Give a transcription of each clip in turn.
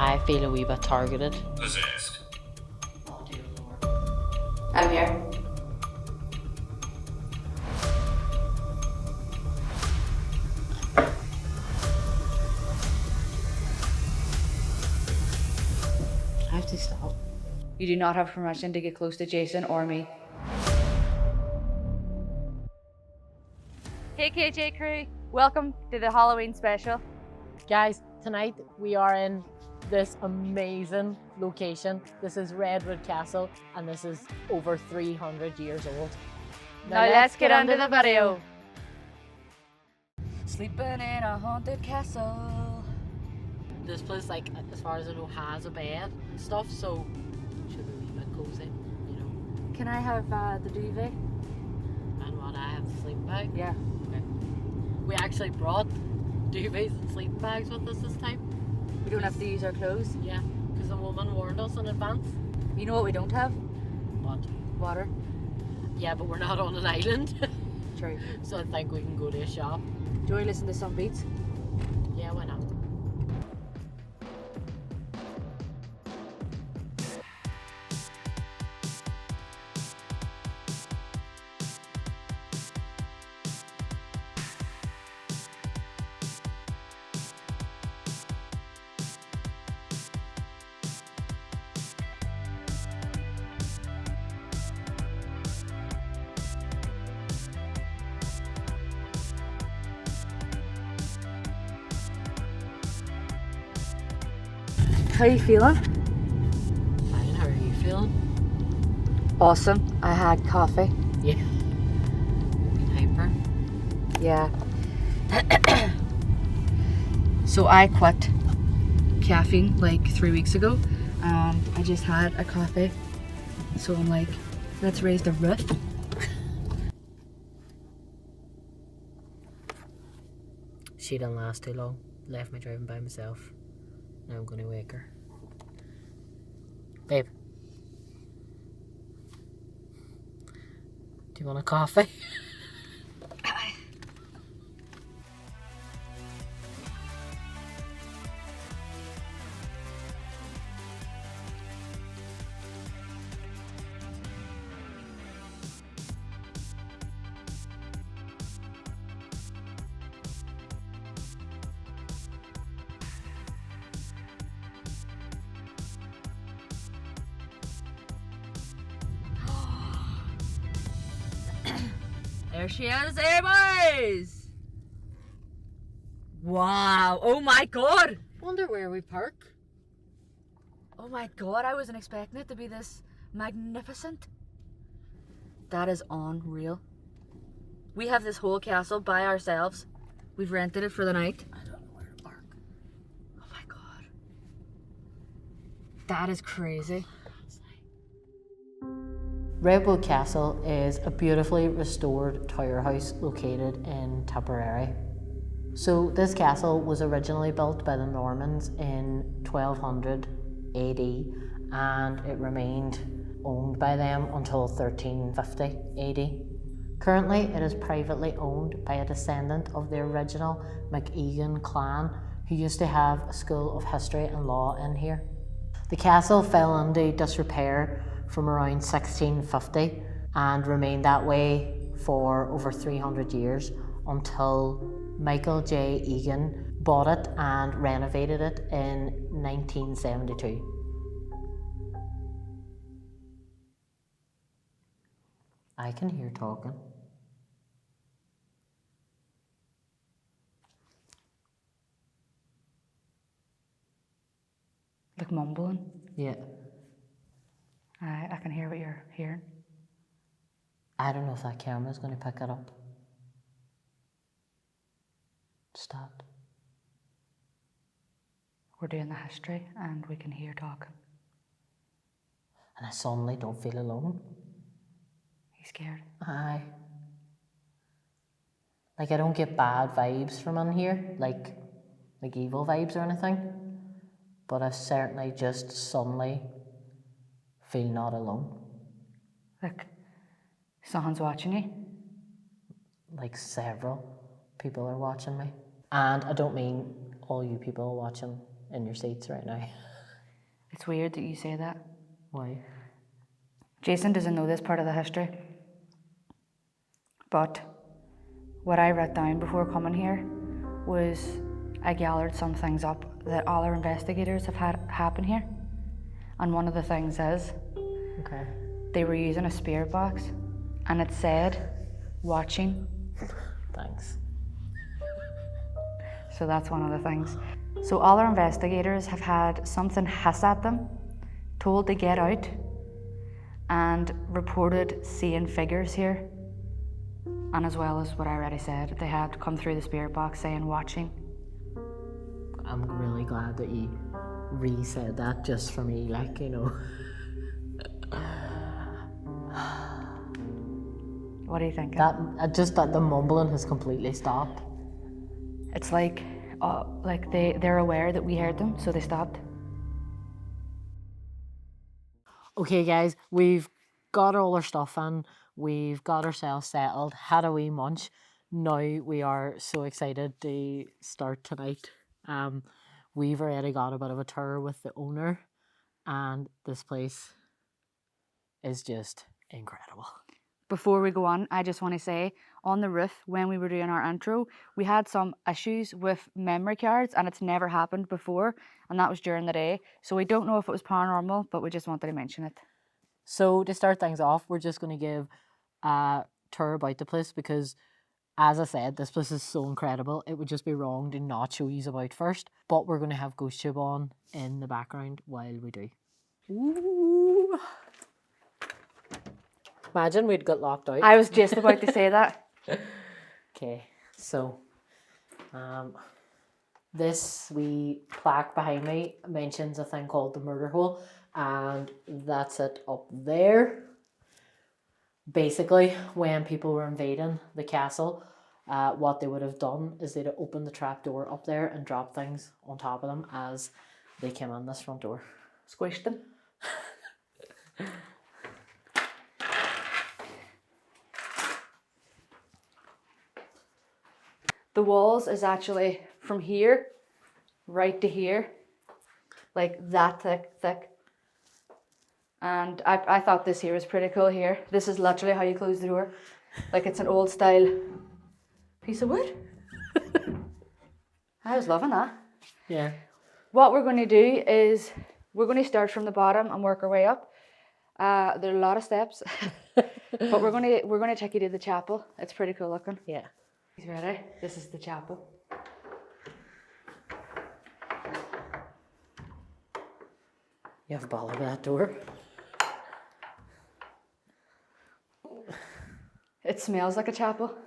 I feel a wee bit targeted. Possessed. Oh, dear Lord. I'm here. I have to stop. You do not have permission to get close to Jason or me. Hey KJ crew, welcome to the Halloween special. Guys, tonight we are in this amazing location. This is Redwood Castle and this is over 300 years old. Now let's get on to the video. Sleeping in a haunted castle. This place, like, as far as I know, has a bed and stuff, so should be a wee bit cozy, you know. Can I have the duvet? And what, I have the sleeping bag? Yeah. Okay. We actually brought duvets and sleeping bags with us this time. We don't have to use our clothes. Yeah, because the woman warned us in advance. You know what we don't have? What? Water. Yeah, but we're not on an island. True. So I think we can go to a shop. Do you want to listen to some beats? Yeah, why not? How you feeling? Fine, how are you feeling? Awesome. I had coffee. Yeah. Hyper. Yeah. So I quit caffeine like 3 weeks ago and I just had a coffee. So I'm like, let's raise the roof. She didn't last too long. Left me driving by myself. Now I'm gonna wake her. Babe. Do you want a coffee? There she is, there boys! Wow, oh my god! Wonder where we park. Oh my god, I wasn't expecting it to be this magnificent. That is unreal. We have this whole castle by ourselves. We've rented it for the night. I don't know where to park. Oh my god. That is crazy. Redwood Castle is a beautifully restored tower house located in Tipperary. So this castle was originally built by the Normans in 1200 AD and it remained owned by them until 1350 AD. Currently it is privately owned by a descendant of the original McEgan clan who used to have a school of history and law in here. The castle fell into disrepair from around 1650 and remained that way for over 300 years until Michael J. Egan bought it and renovated it in 1972. I can hear talking. Like mumbling. Yeah. I can hear what you're hearing. I don't know if that camera's going to pick it up. Stopped. We're doing the history and we can hear talking. And I suddenly don't feel alone. You scared? Aye. Like I don't get bad vibes from in here, like evil vibes or anything. But I certainly just suddenly feel not alone. Like someone's watching you? Like several people are watching me. And I don't mean all you people watching in your seats right now. It's weird that you say that. Why? Jason doesn't know this part of the history. But what I wrote down before coming here was I gathered some things up that other investigators have had happen here. And one of the things is Okay. they were using a spirit box and it said, watching. Thanks. So that's one of the things. So other investigators have had something hiss at them, told to get out, and reported seeing figures here. And as well as what I already said, they had come through the spirit box saying watching. I'm really glad that you re-said that just for me, like, you know. What are you thinking? Just that the mumbling has completely stopped. It's like they're aware that we heard them, so they stopped. Okay, guys, we've got all our stuff in. We've got ourselves settled. Had a wee munch. Now we are so excited to start tonight. We've already got a bit of a tour with the owner, and this place is just incredible. Before we go on, I just want to say, on the roof, when we were doing our intro, we had some issues with memory cards, and it's never happened before, and that was during the day. So we don't know if it was paranormal, but we just wanted to mention it. So to start things off, we're just going to give a tour about the place because, as I said, this place is so incredible. It would just be wrong to not show you about first. But we're going to have Ghost Tube on in the background while we do. Ooh. Imagine we'd got locked out. I was just about to say that. Okay, so this wee plaque behind me mentions a thing called the murder hole, and that's it up there. Basically, when people were invading the castle, what they would have done is they'd have opened the trap door up there and dropped things on top of them as they came in this front door. Squished them. The walls is actually from here right to here, like that thick. And I thought this here was pretty cool here. This is literally how you close the door. Like it's an old style piece of wood. I was loving that. Yeah. What we're going to do is we're going to start from the bottom and work our way up. There are a lot of steps, but we're going to take you to the chapel. It's pretty cool looking. Yeah. You ready? This is the chapel. You have a ball over that door. It smells like a chapel.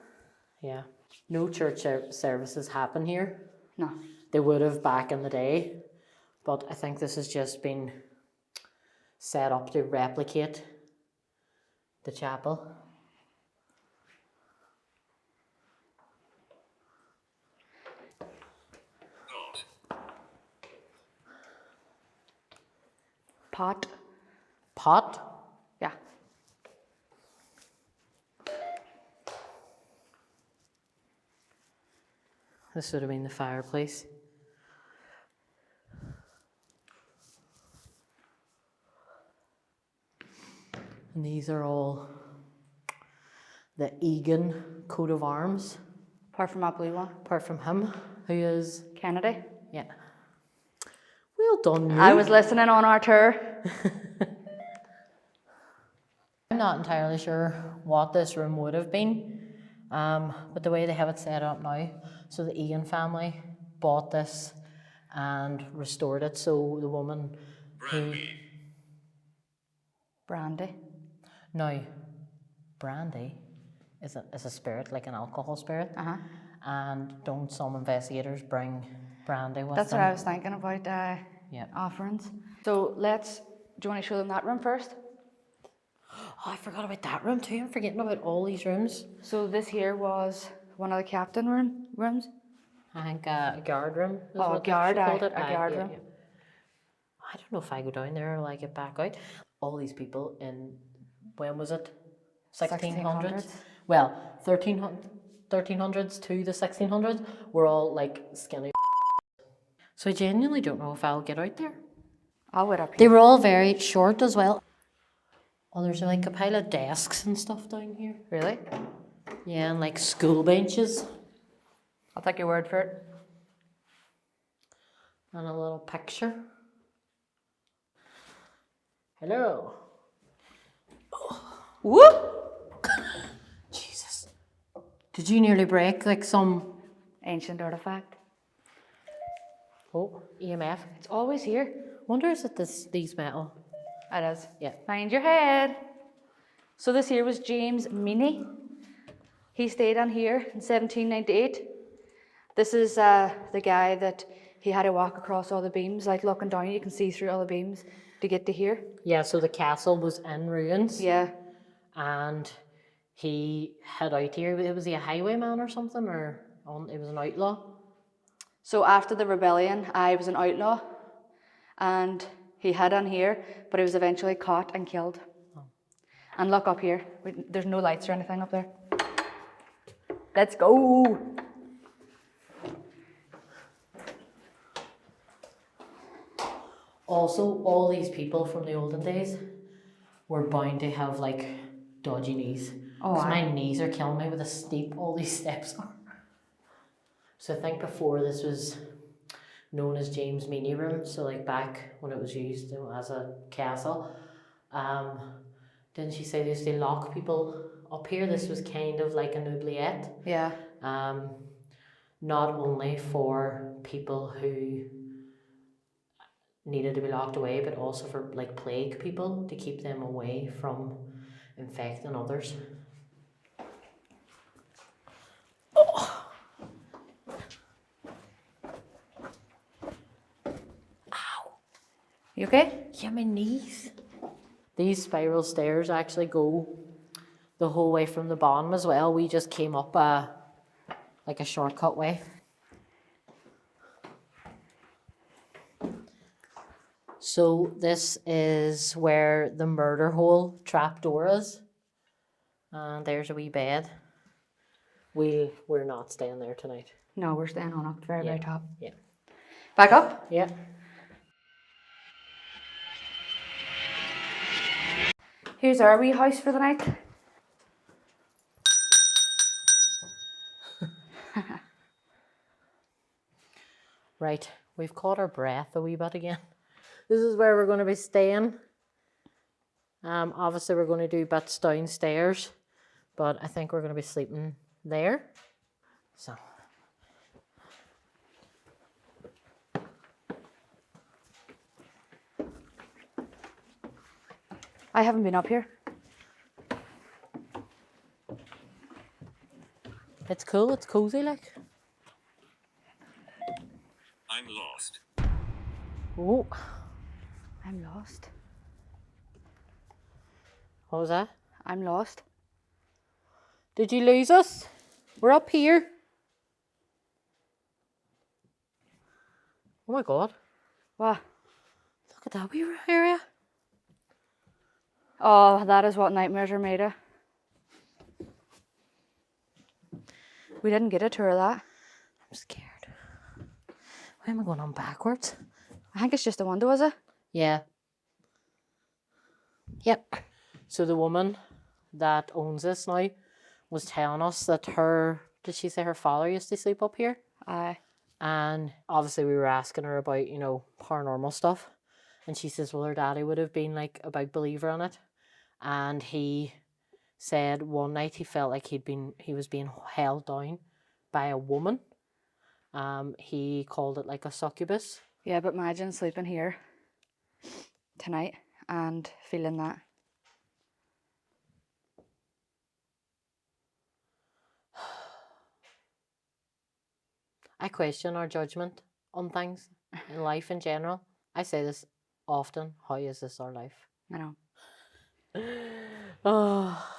Yeah. No church services happen here. No. They would have back in the day, but I think this has just been set up to replicate the chapel. Pot. Pot? Yeah. This would have been the fireplace. And these are all the Egan coat of arms. Apart from that blue one. Apart from him, who is... Kennedy. Yeah. Well done, you. I was listening on our tour. I'm not entirely sure what this room would have been, but the way they have it set up now, so the Egan family bought this and restored it, so the woman who... Brandy. Now, brandy is a spirit, like an alcohol spirit, and don't some investigators bring brandy with That's them? what I was thinking about offerings. So do you want to show them that room first? Oh, I forgot about that room too. I'm forgetting about all these rooms. So this here was one of the captain rooms. I think a guard room. A guard room. I don't know if I go down there or I get back out. All these people in, when was it? 1600s? Well, 1300s to the 1600s were all like skinny. So I genuinely don't know if I'll get out there. I'll wait up They here. were all very short as well. Oh, there's like a pile of desks and stuff down here. Really? Yeah, and like school benches. I'll take your word for it. And a little picture. Hello. Whoop! Jesus. Did you nearly break like some... Ancient artifact. Oh, EMF. It's always here. Wonder is it these metal? It is. Yeah. Mind your head. So this here was James Meany. He stayed on here in 1798. This is the guy that he had to walk across all the beams, like looking down, you can see through all the beams to get to here. Yeah, so the castle was in ruins. Yeah. And he hid out here. Was he a highwayman or something? Or he was an outlaw? So after the rebellion, I was an outlaw, and he hid on here, but he was eventually caught and killed. Oh. And look up here. There's no lights or anything up there. Let's go. Also, all these people from the olden days were bound to have like dodgy knees. Because my knees are killing me with how steep all these steps are. So I think before this was known as James Meany Room, so like back when it was used as a castle, didn't she say they used to lock people up here? This was kind of like an oubliette. Yeah. Not only for people who needed to be locked away, but also for like plague people, to keep them away from infecting others. Oh. Ow. You okay? Yeah, my knees. These spiral stairs actually go the whole way from the bottom as well. We just came up like a shortcut way. So this is where the murder hole trapdoor is. And there's a wee bed. We're not staying there tonight. No, we're staying on up the very, very top. Yeah. Back up? Yeah. Here's our wee house for the night. Right, we've caught our breath a wee bit again. This is where we're going to be staying. Obviously we're going to do bits downstairs, but I think we're going to be sleeping there. So. I haven't been up here. It's cool, it's cozy like. I'm lost. Oh. I'm lost. What was that? I'm lost. Did you lose us? We're up here. Oh my god. What? Look at that wee area. Oh, that is what nightmares are made of. We didn't get a tour of that. I'm scared. Why am I going on backwards? I think it's just a window, is it? Yeah. Yep. So the woman that owns this now was telling us that did she say her father used to sleep up here? Aye. And obviously we were asking her about, paranormal stuff. And she says, well, her daddy would have been like a big believer in it. And he said one night he felt like he was being held down by a woman. He called it like a succubus. Yeah, but imagine sleeping here tonight and feeling that. I question our judgment on things in life in general. I say this often. How is this our life? I know. Oh.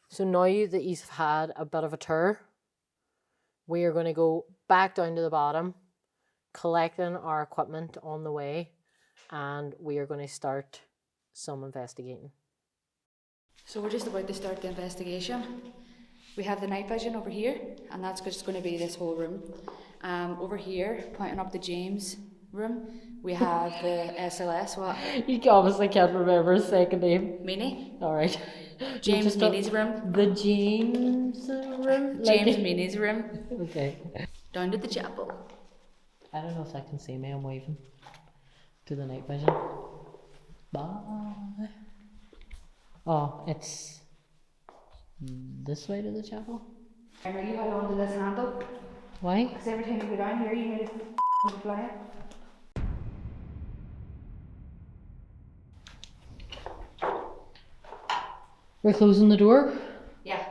So now that you've had a bit of a tour, we are going to go back down to the bottom, collecting our equipment on the way, and we are going to start some investigating. So we're just about to start the investigation. We have the night vision over here, and that's just going to be this whole room. Over here, pointing up to James room. We have the SLS. What? You obviously can't remember his second name. Meany. Alright. James Meany's room. The James room? James Meany's room. Okay. Down to the chapel. I don't know if I can see me, I'm waving to the night vision. Bye. Oh, it's this way to the chapel? I know you hold on to this handle. Why? Because every time you go down here, you need to fly it. We're closing the door. Yeah.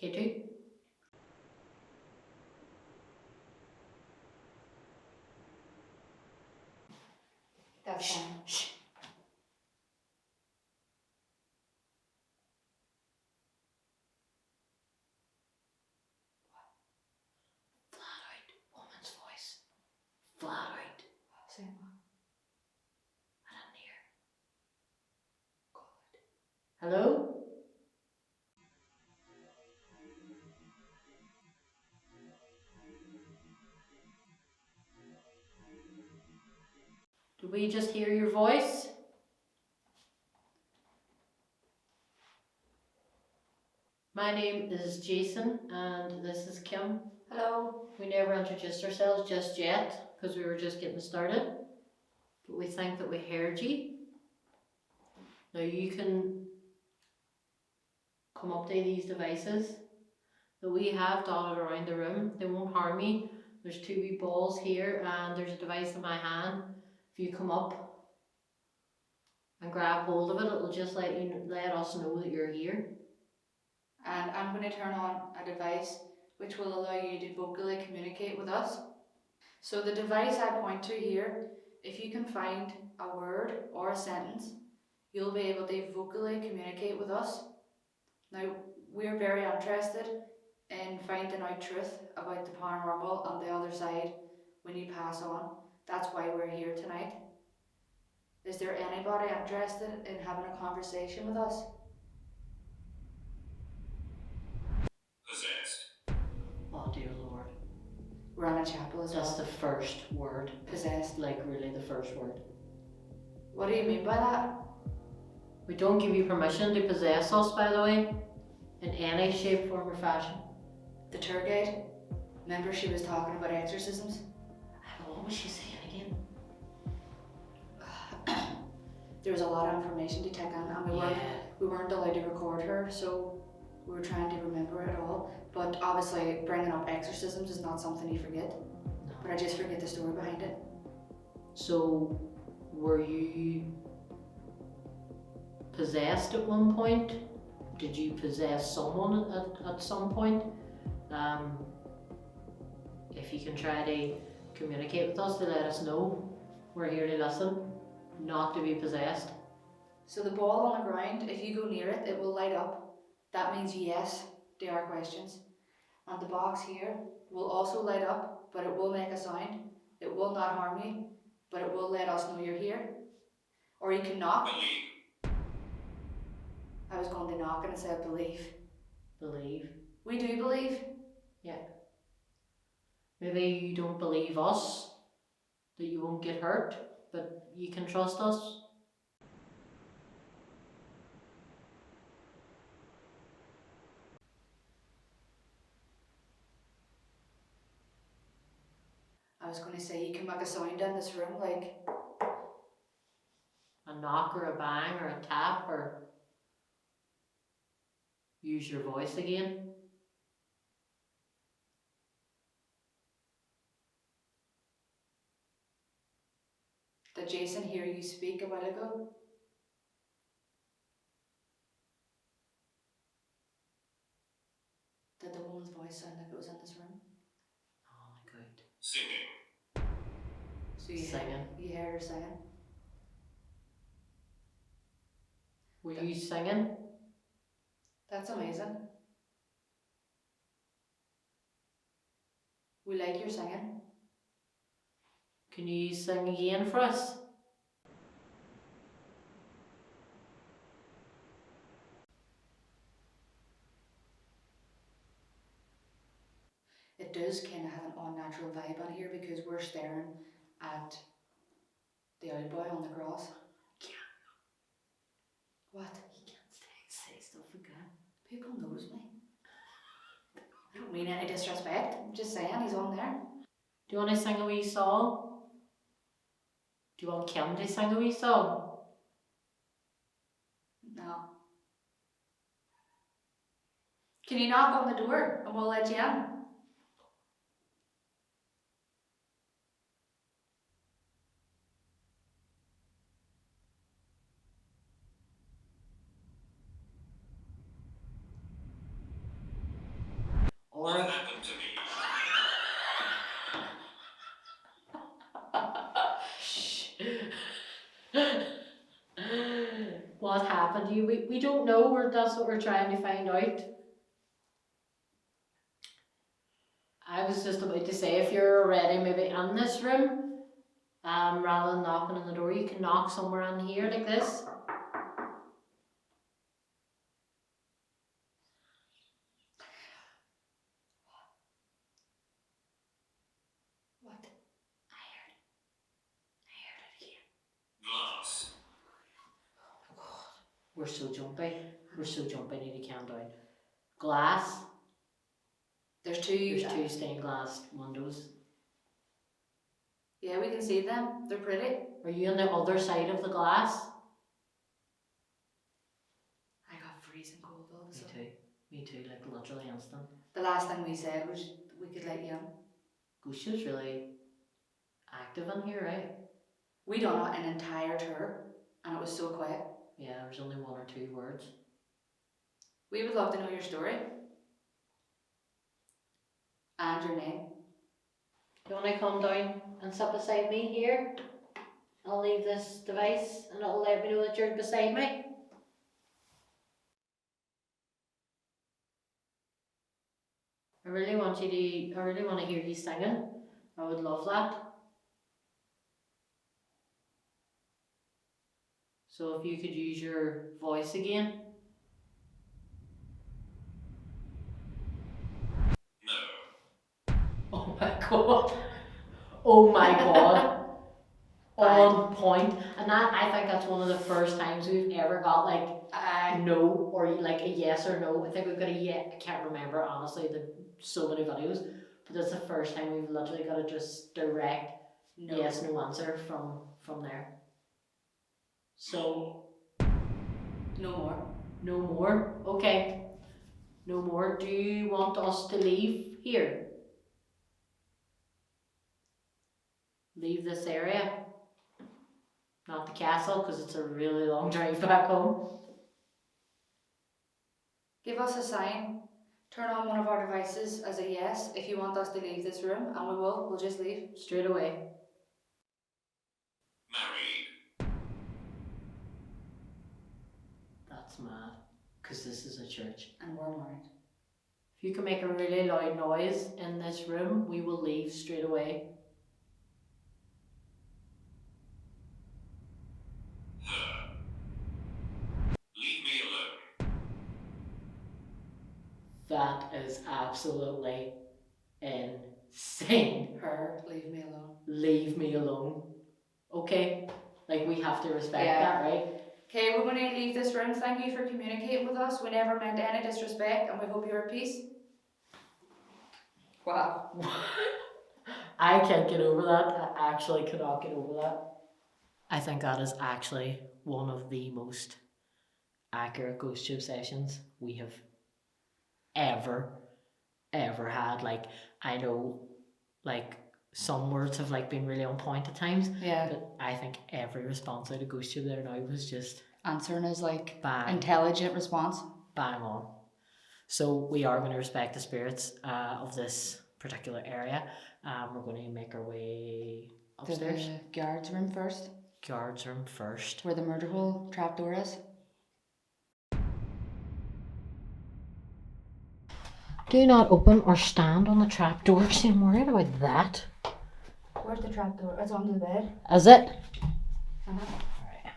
K2. That's fine. Flat out, woman's voice. Flat out. Same one. I didn't hear. Hello? Did we just hear your voice? My name is Jason and this is Kim. Hello. We never introduced ourselves just yet because we were just getting started. But we think that we heard you. Now you can come up to these devices that we have dotted around the room. They won't harm you. There's two wee balls here and there's a device in my hand. If you come up and grab hold of it, it'll just let us know that you're here. And I'm going to turn on a device which will allow you to vocally communicate with us. So the device I point to here, if you can find a word or a sentence, you'll be able to vocally communicate with us. Now, we're very interested in finding out truth about the paranormal on the other side when you pass on. That's why we're here tonight. Is there anybody interested in having a conversation with us? Possessed. Oh dear Lord. We're on a chapel as That's well. the first word. Possessed. Like really the first word. What do you mean by that? We don't give you permission to possess us, by the way, in any shape, form or fashion. The tour guide, remember she was talking about exorcisms? What was she saying again? There was a lot of information to take in and we weren't allowed to record her, so we were trying to remember it all. But obviously bringing up exorcisms is not something you forget. No. But I just forget the story behind it. So, were you possessed at one point? Did you possess someone at some point? If you can try to communicate with us to let us know, we're here to listen, not to be possessed. So the ball on the ground, if you go near it, it will light up. That means yes to our questions. And the box here will also light up, but it will make a sound. It will not harm you, but it will let us know you're here. Or you can knock. Believe. I was going to knock and it said believe. Believe. We do believe. Yeah. Maybe you don't believe us, that you won't get hurt, but you can trust us. I was going to say you can make a sound in this room, like A knock or a bang or a tap or use your voice again. did Jason hear you speak a while ago? Did the woman's voice sound like it was in this room? Oh my God. Singing. So you Singing. You heard her singing? Were you singing? That's amazing. We like your singing. Can you sing again for us? It does kind of have an unnatural vibe on here because we're staring at the old boy on the cross. What? You can't say stuff again. People knows me. I don't mean any disrespect. I'm just saying he's on there. Do you want to sing a wee song? Do you want Kim to sing a wee song? No. Can you knock on the door and we'll let you in? What happened to me? What happened to you? We don't know. That's what we're trying to find out. I was just about to say, if you're already maybe in this room, rather than knocking on the door, you can knock somewhere in here like this. What? I heard it again. Glass. Oh my god. We're so jumpy. I need to calm down. Glass. There's There's two stained glass windows. Yeah, we can see them. They're pretty. Are you on the other side of the glass? I got freezing cold all of a sudden. Me too, like literally instant. The last thing we said was we could let you in. Ghost ship's really active in here, right? We done an entire tour and it was so quiet. Yeah, there's only one or two words. We would love to know your story. And your name. Do you want to come down and sit beside me here? I'll leave this device and it'll let me know that you're beside me. I really want to hear you singing. I would love that. So if you could use your voice again. No. Oh my god. Oh my god. On point. And that, I think that's one of the first times we've ever got like a no or like a yes or no. I think we've got a yes. I can't remember honestly. There's so many videos, but that's the first time we've literally got a just direct yes no answer from there. So no more. No more. Okay. No more. Do you want us to leave here? Leave this area? Not the castle, because it's a really long drive back home. Give us a sign. Turn on one of our devices as a yes if you want us to leave this room, and we will. We'll just leave. Straight away. Married. That's mad, because this is a church. And we're married. If you can make a really loud noise in this room, we will leave straight away. Her. Leave me alone. That is absolutely insane. Her, leave me alone. Leave me alone. Okay? Like, we have to respect that, right? Okay, we're going to leave this room. Thank you for communicating with us. We never meant any disrespect and we hope you're at peace. Wow. I can't get over that. I actually cannot get over that. I think that is actually one of the most accurate ghost tube sessions we have ever had. Like, I know, like, some words have like been really on point at times. Yeah. But I think every response out of ghost tube there now was just answering is like bang, intelligent response. bang on. So we are going to respect the spirits of this particular area. We're going to make our way upstairs. To the guards room first. Guards room first. Where the murder hole trapdoor is. Do not open or stand on the trapdoors. I'm worried about that. Where's the trap door? It's under the bed. Is it? Uh-huh. Alright.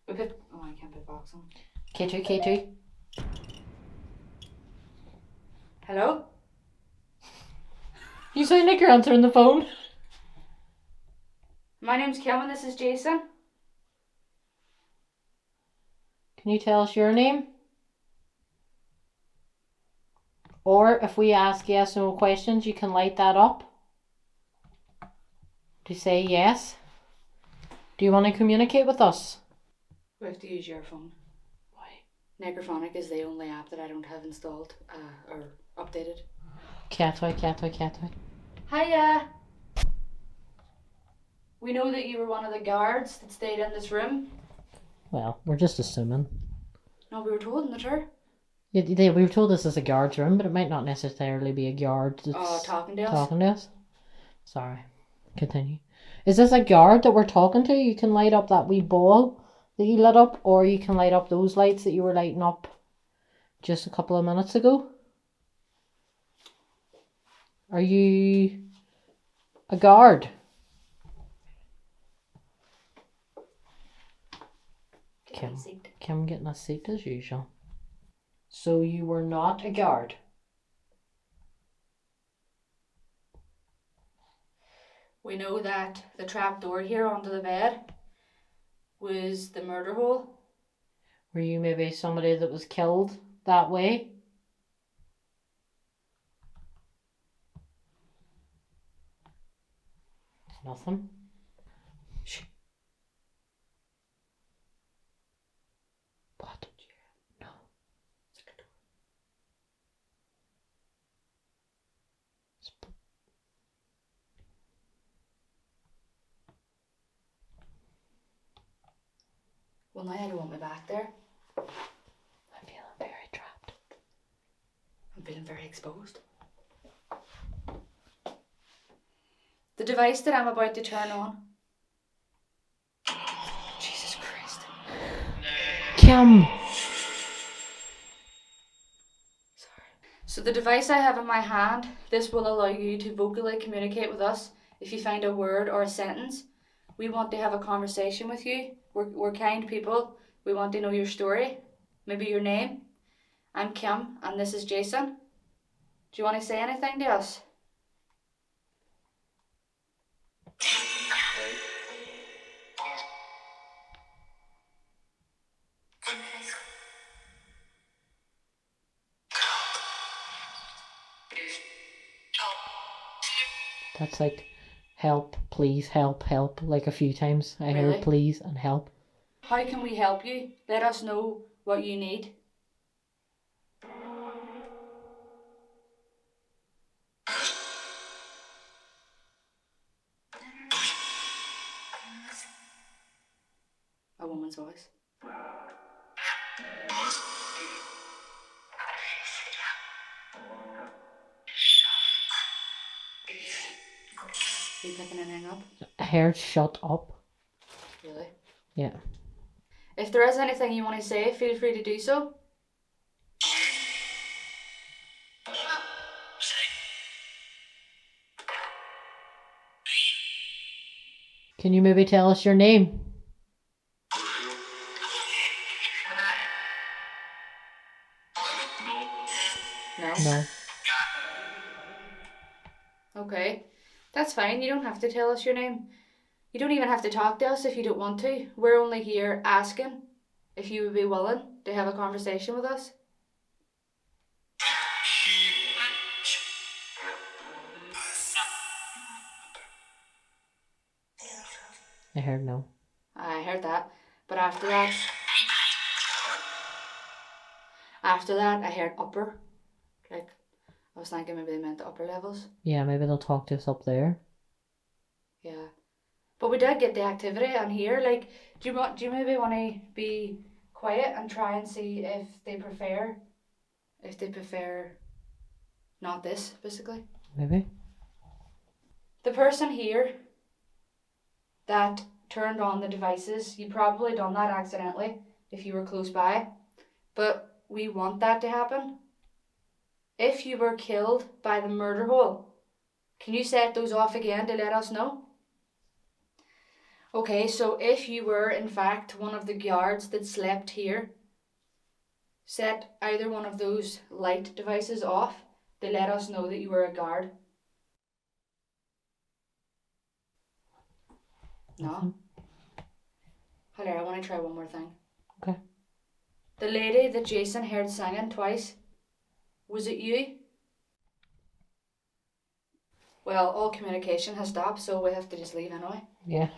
We put... Oh, I can't put box on. K2, K2. Hello? You sound like you're answering the phone. My name's Kim and this is Jason. Can you tell us your name? Or if we ask yes no questions, you can light that up to say yes. Do you want to communicate with us? We have to use your phone. Why? Necrophonic is the only app that I don't have installed or updated. Catway. Hiya! We know that you were one of the guards that stayed in this room. Well, we're just assuming. No, we were told in the tour. Yeah, we were told this is a guard's room, but it might not necessarily be a guard that's Talking to us? talking to us. Sorry. Continue. Is this a guard that we're talking to? You can light up that wee ball that you lit up, or you can light up those lights that you were lighting up just a couple of minutes ago. Are you a guard? Kim getting a seat as usual. So you were not a guard? We know that the trap door here under the bed was the murder hole. Were you maybe somebody that was killed that way? Nothing. Shh. What did you hear? No. It's like a door. Well, now I don't want me back there. I'm feeling very trapped. I'm feeling very exposed. The device that I'm about to turn on. Jesus Christ. Kim! Sorry. So the device I have in my hand, this will allow you to vocally communicate with us. If you find a word or a sentence, we want to have a conversation with you. We're kind people. We want to know your story, maybe your name. I'm Kim and this is Jason. Do you want to say anything to us? That's like help, please, help, like a few times. I Really? heard please and help. How can we help you? Let us know what you need. A woman's voice. Are you picking anything up? I heard shut up. Really? Yeah. If there is anything you want to say, feel free to do so. Can you maybe tell us your name? No? No. Okay. That's fine. You don't have to tell us your name. You don't even have to talk to us if you don't want to. We're only here asking if you would be willing to have a conversation with us. I heard no. I heard that. But after that, I heard upper. Like, I was thinking maybe they meant the upper levels. Yeah, maybe they'll talk to us up there. Yeah. But we did get the activity on here. Like, do you maybe want to be quiet and try and see if they prefer not this, basically. Maybe. The person here that turned on the devices, you probably done that accidentally if you were close by. But we want that to happen. If you were killed by the murder hole, Can you set those off again to let us know? Okay, so if you were in fact one of the guards that slept here, set either one of those light devices off to let us know that you were a guard. No? Hello, I want to try one more thing. Okay. The lady that Jason heard singing twice, was it you? Well, all communication has stopped, so we have to just leave anyway. Yeah.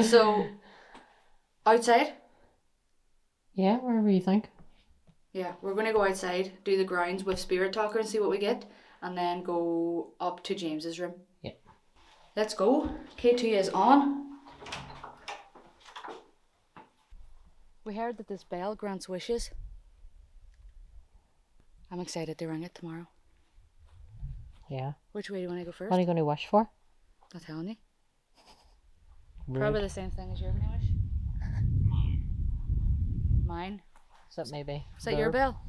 So, outside? Yeah, wherever you think. Yeah, we're going to go outside, do the grounds with Spirit Talker and see what we get, and then go up to James's room. Yeah. Let's go. K2 is on. We heard that this bell grants wishes. I'm excited to ring it tomorrow. Yeah. Which way do you want to go first? What are you going to wish for? Not telling you. Rude. Probably the same thing as your wish. Mine. So maybe. Is that your bell?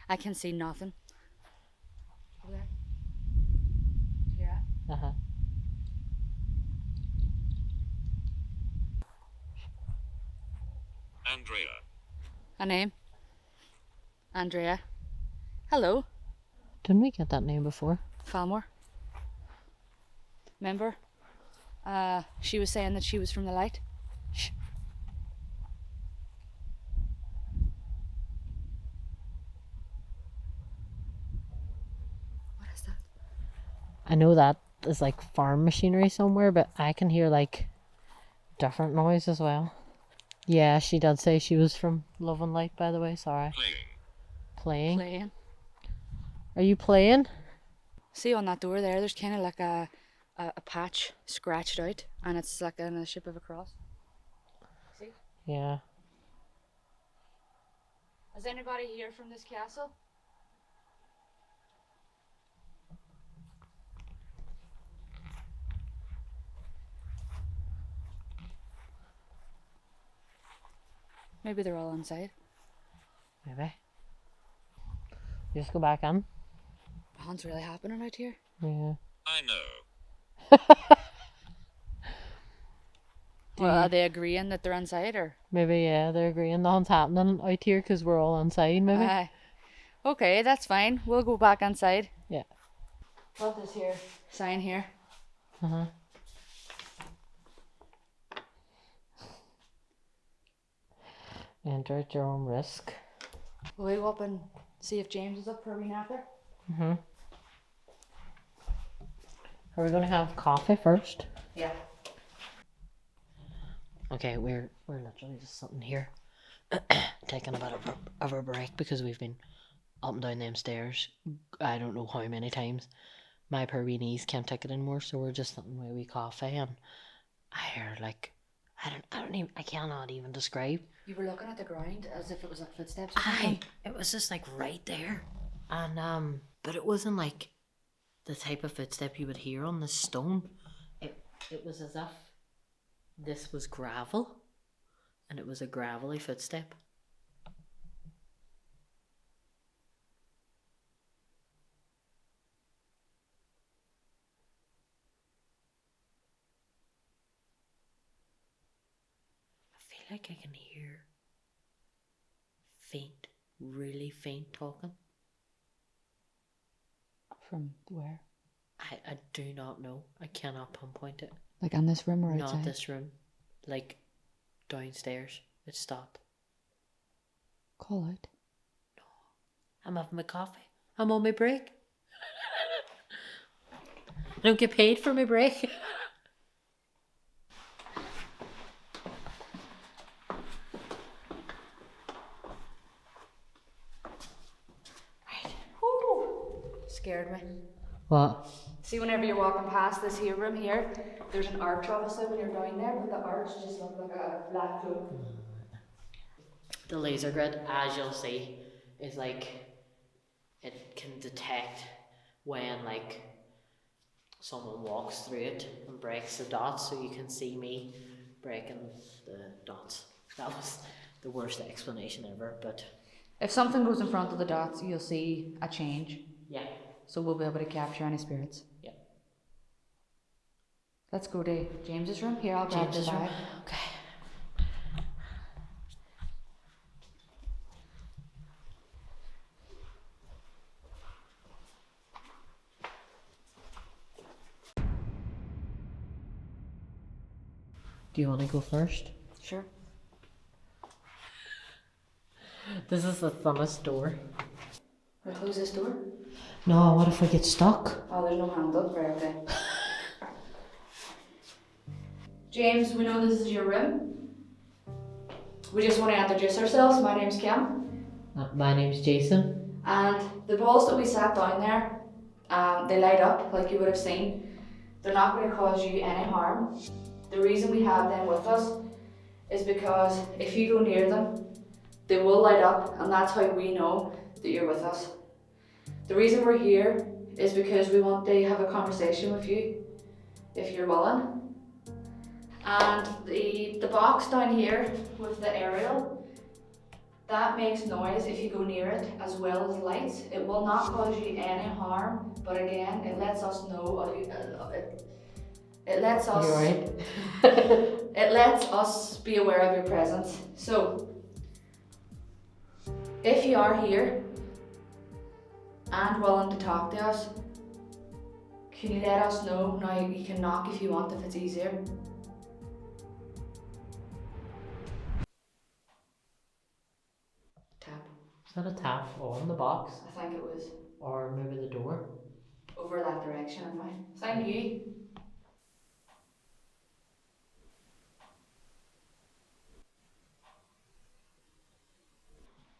I can see nothing. Over there. You hear it? Uh-huh. Andrea. A name? Andrea. Hello. Didn't we get that name before? Falmore. Remember? She was saying that she was from the light. Shh. What is that? I know that is like farm machinery somewhere, but I can hear like different noise as well. Yeah, she did say she was from Love and Light, by the way. Sorry. Playing. Playing. Are you playing? See on that door there, there's kind of like a patch scratched out, and it's like in the shape of a cross. See? Yeah. Is anybody here from this castle? Maybe they're all inside. Maybe. You just go back in. What's really happening out here? Yeah. I know. Well, are they agreeing that they're inside, or? Maybe, yeah, they're agreeing nothing's happening out here because we're all inside, maybe. Aye. Okay, that's fine. We'll go back inside. Yeah. What is here? Sign here. Uh-huh. Enter at your own risk. Will we go up and see if James is up for a wee napper? Mm-hmm. Are we going to have coffee first? Yeah. Okay, we're literally just sitting here taking a bit of a break because we've been up and down them stairs I don't know how many times. My poor wee knees can't take it anymore, so we're just sitting with a wee coffee, and I hear like I cannot even describe. You were looking at the ground as if it was like footsteps or something. It was just like right there, and but it wasn't like the type of footstep you would hear on the stone. It was as if this was gravel, and it was a gravelly footstep. I feel like I can hear faint, really faint talking. From where? I do not know. I cannot pinpoint it. Like in this room or outside? Not this room. Like downstairs. It stopped. Call out. I'm having my coffee. I'm on my break. I don't get paid for my break. Scared me. What? See, whenever you're walking past this here room here, there's an arch obviously when you're down there, but the arch just looks like a black cloak. The laser grid, as you'll see, is like it can detect when like someone walks through it and breaks the dots, so you can see me breaking the dots. That was the worst explanation ever, but If something goes in front of the dots, you'll see a change. Yeah. So we'll be able to capture any spirits. Yeah. Let's go to James's room. Here, I'll grab James's the room. bag. Okay. Do you want to go first? Sure. This is the thunnest door. We'll close this door. No, what if we get stuck? Oh, there's no handle. Right, okay. James, we know this is your room. We just want to introduce ourselves. My name's Kim. My name's Jason. And the balls that we sat down there, they light up like you would have seen. They're not going to cause you any harm. The reason we have them with us is because if you go near them, they will light up, and that's how we know that you're with us. The reason we're here is because we want to have a conversation with you, if you're willing. And the box down here with the aerial, that makes noise if you go near it, as well as lights. It will not cause you any harm, but again, it lets us know of you. It lets us. You alright? It lets us be aware of your presence. So, if you are here and willing to talk to us, can you let us know? Now you can knock if you want, if it's easier. Tap. Is that a tap on the box? I think it was Or maybe the door? over that direction anyway. Thank you.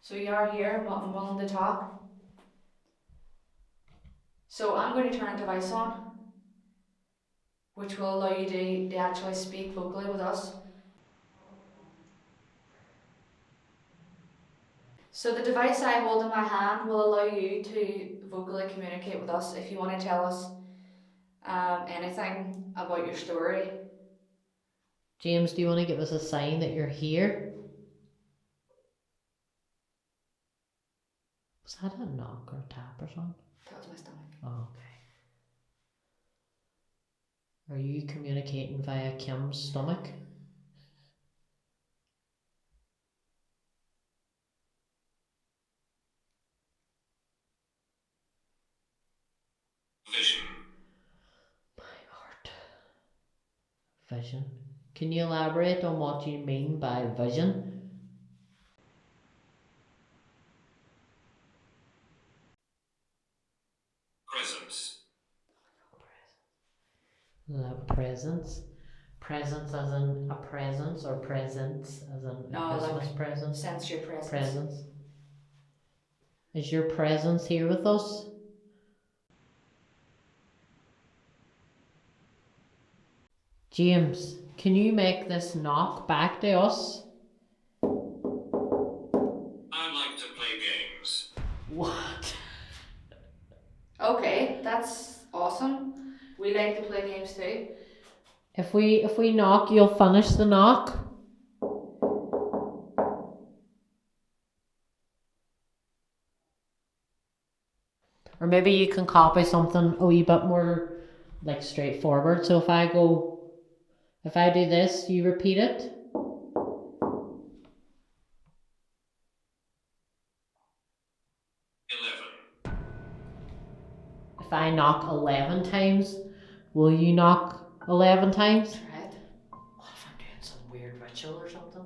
So you are here, but willing to talk. So I'm going to turn a device on, which will allow you to actually speak vocally with us. So the device I hold in my hand will allow you to vocally communicate with us if you want to tell us anything about your story. James, do you want to give us a sign that you're here? Was that a knock or a tap or something? That was my stomach. Oh, okay. Are you communicating via Kim's stomach? Vision. My heart. Vision. Can you elaborate on what you mean by vision? Presence. Presence. Presence as in a presence, or presents as in a No, Christmas like present? sense your presence. Presence. Is your presence here with us? James, can you make this knock back to us? I like to play games. What? Okay, that's awesome. We like to play games too. If we knock, you'll finish the knock? Or maybe you can copy something a wee bit more like straightforward. So if I do this, you repeat it. 11. If I knock 11 times, will you knock 11 times? Right. What if I'm doing some weird ritual or something?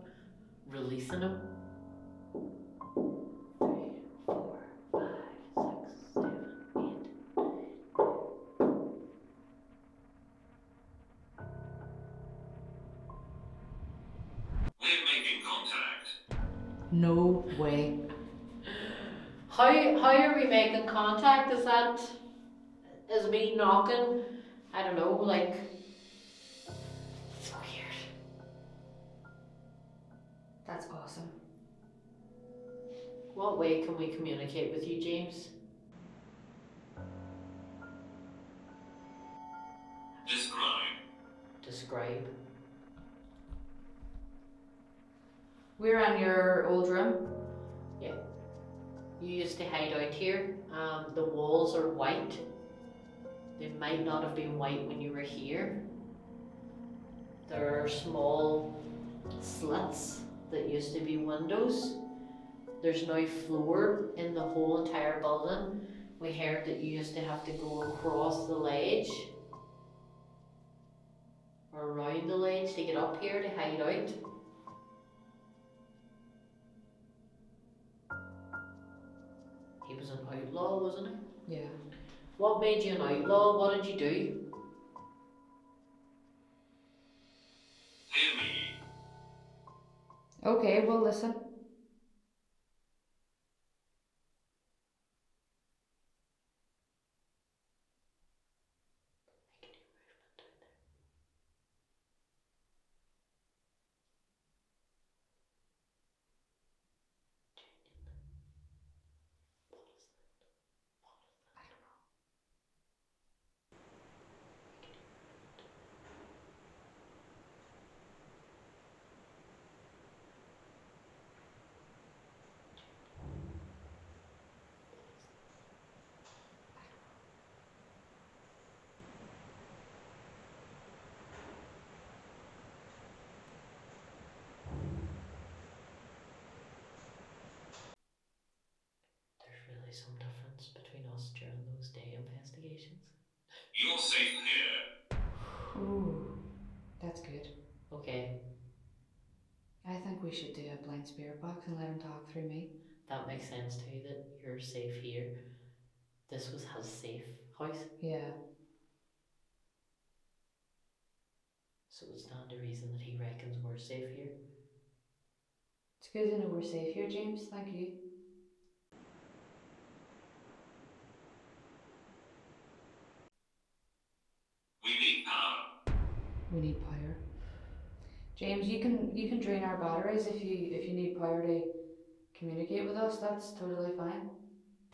Releasing him? 3, 4, 5, 6, 7, 8. We're making contact. No way. How are we making contact? Is me knocking? I don't know, like, it's weird. That's awesome. What way can we communicate with you, James? Describe. Describe. We're in your old room. Yeah. You used to hide out here. The walls are white. They might not have been white when you were here. There are small slits that used to be windows. There's no floor in the whole entire building. We heard that you used to have to go across the ledge or around the ledge to get up here to hide out. He was an outlaw, wasn't he? Yeah. What made you an outlaw? What did you do? Hear me. Okay, well listen. There's really some difference between us during those day investigations. You're safe here. Ooh, that's good. Okay, I think we should do a blind spirit box and let him talk through me. that makes sense too, that you're safe here. This was his safe house, Yeah. so it stands to reason that he reckons we're safe here. It's good to know we're safe here, James. Thank you. We need power. We need power. James, you can drain our batteries if you need power to communicate with us. That's totally fine.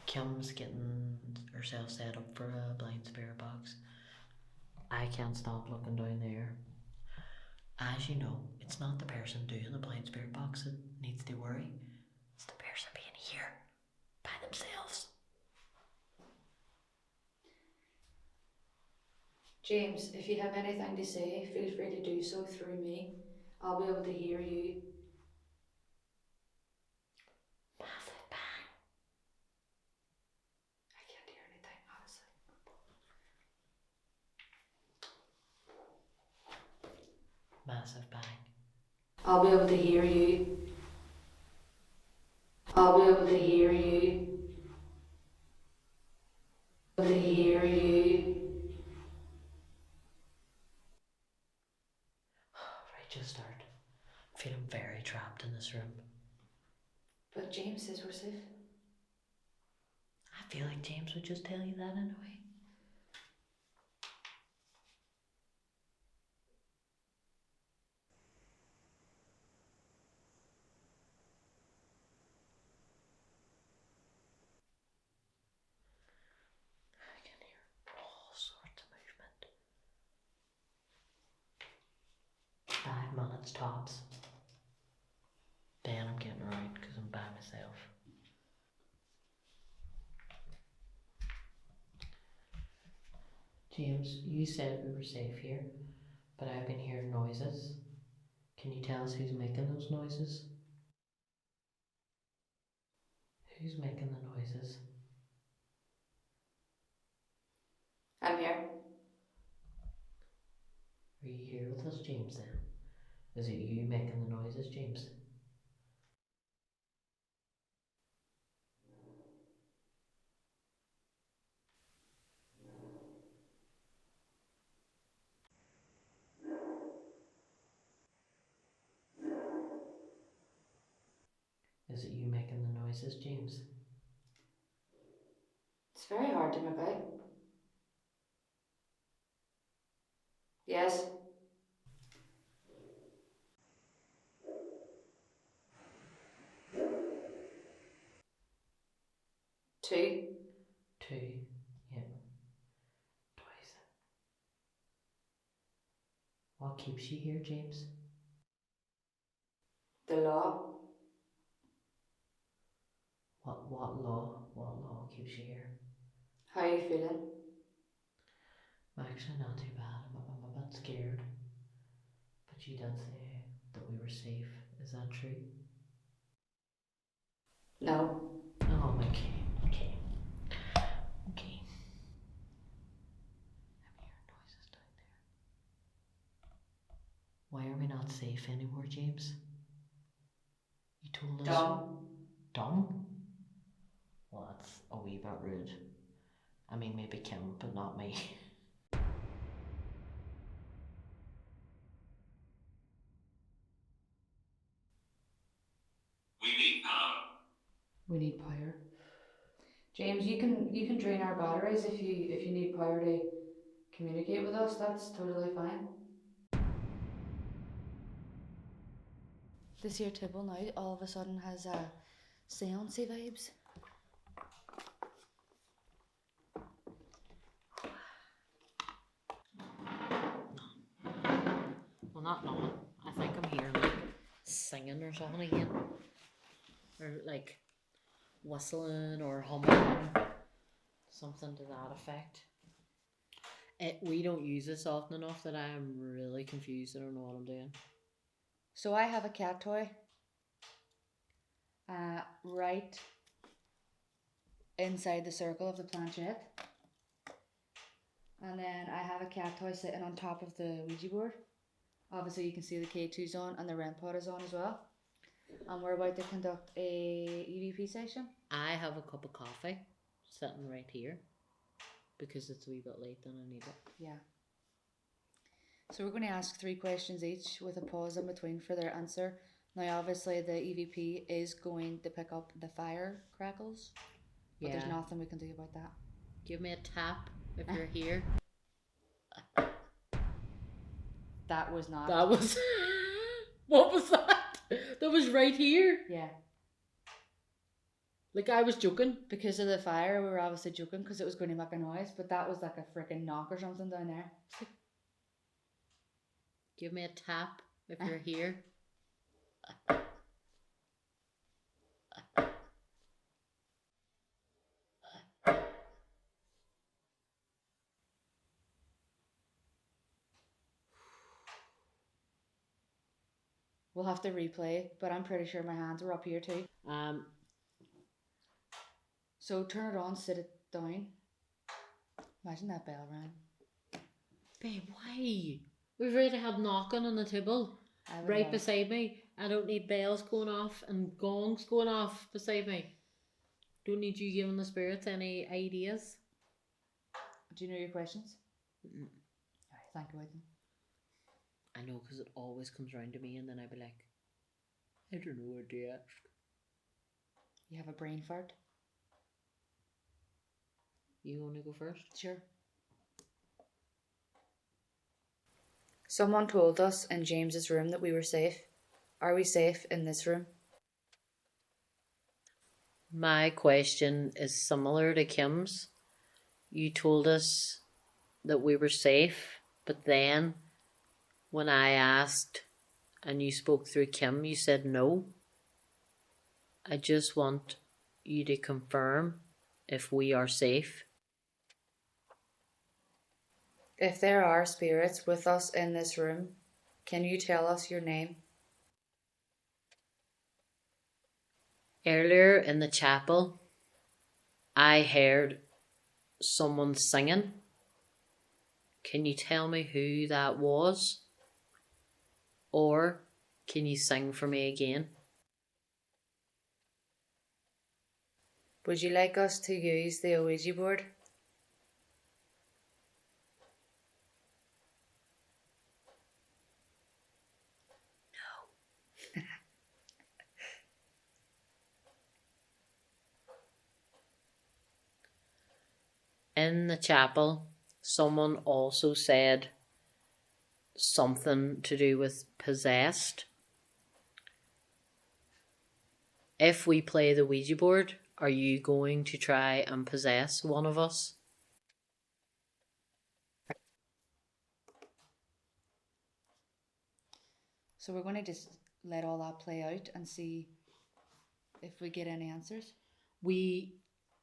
Kim's getting herself set up for a blind spirit box. I can't stop looking down there. As you know, it's not the person doing the blind spirit box that needs to worry. It's the person being here by themselves. James, if you have anything to say, feel free to do so through me. I'll be able to hear you. Massive bang. I can't hear anything, honestly. Massive bang. I'll be able to hear you. I'll be able to hear you. To hear you. Right, just start. I'm feeling very trapped in this room. But James says we're safe. I feel like James would just tell you that anyway. I can hear all sorts of movement. 5 minutes tops. Then I'm getting right because I'm by myself. James, you said we were safe here, but I've been hearing noises. Can you tell us who's making those noises? Who's making the noises? I'm here. Are you here with us, James, then? Is it you making the noises, James? Is it you making the noises, James? It's very hard to make out. Yes. Two. 2. Yeah. Twice. What keeps you here, James? The law. What law keeps you here? How are you feeling? I'm actually not too bad. I'm a bit scared. But you did say that we were safe. Is that true? No. Oh, okay. Okay. Okay. I'm hearing noises down there. Why are we not safe anymore, James? You told us. Dumb. Dumb? Well, that's a wee bit rude. I mean, maybe Kim, but not me. We need power. We need power. James, you can drain our batteries if you need power to communicate with us. That's totally fine. This here table now all of a sudden has seance vibes. Well, not none. I think I'm hearing like singing or something again. Or like whistling or humming. Something to that effect. We don't use this often enough that I am really confused. I don't know what I'm doing. So I have a cat toy. Right inside the circle of the planchette. And then I have a cat toy sitting on top of the Ouija board. Obviously you can see the K2's on and the REM pod is on as well. And we're about to conduct a EVP session. I have a cup of coffee sitting right here because it's a wee bit late and I need it. Yeah. So we're going to ask 3 questions each with a pause in between for their answer. Now obviously the EVP is going to pick up the fire crackles. But there's nothing we can do about that. Give me a tap if you're here. That was not. That was... What was that? That was right here. Yeah. Like I was joking. Because of the fire, we were obviously joking because it was going to make a noise, but that was like a freaking knock or something down there. Give me a tap if you're here. We'll have to replay, but I'm pretty sure my hands were up here too. So turn it on, sit it down. Imagine that bell rang. Babe, why? We've already had knocking on the table right beside me. I don't need bells going off and gongs going off beside me. Don't need you giving the spirits any ideas. Do you know your questions? Mm-mm. Alright, think about them. I know, because it always comes round to me and then I'd be like, I don't know what to ask. You have a brain fart? You want to go first? Sure. Someone told us in James's room that we were safe. Are we safe in this room? My question is similar to Kim's. You told us that we were safe, but then when I asked and you spoke through Kim, you said no. I just want you to confirm if we are safe. If there are spirits with us in this room, can you tell us your name? Earlier in the chapel, I heard someone singing. Can you tell me who that was? Or can you sing for me again? Would you like us to use the Ouija board? No. In the chapel, someone also said something to do with possessed. If we play the Ouija board, are you going to try and possess one of us? So we're going to just let all that play out and see if we get any answers. we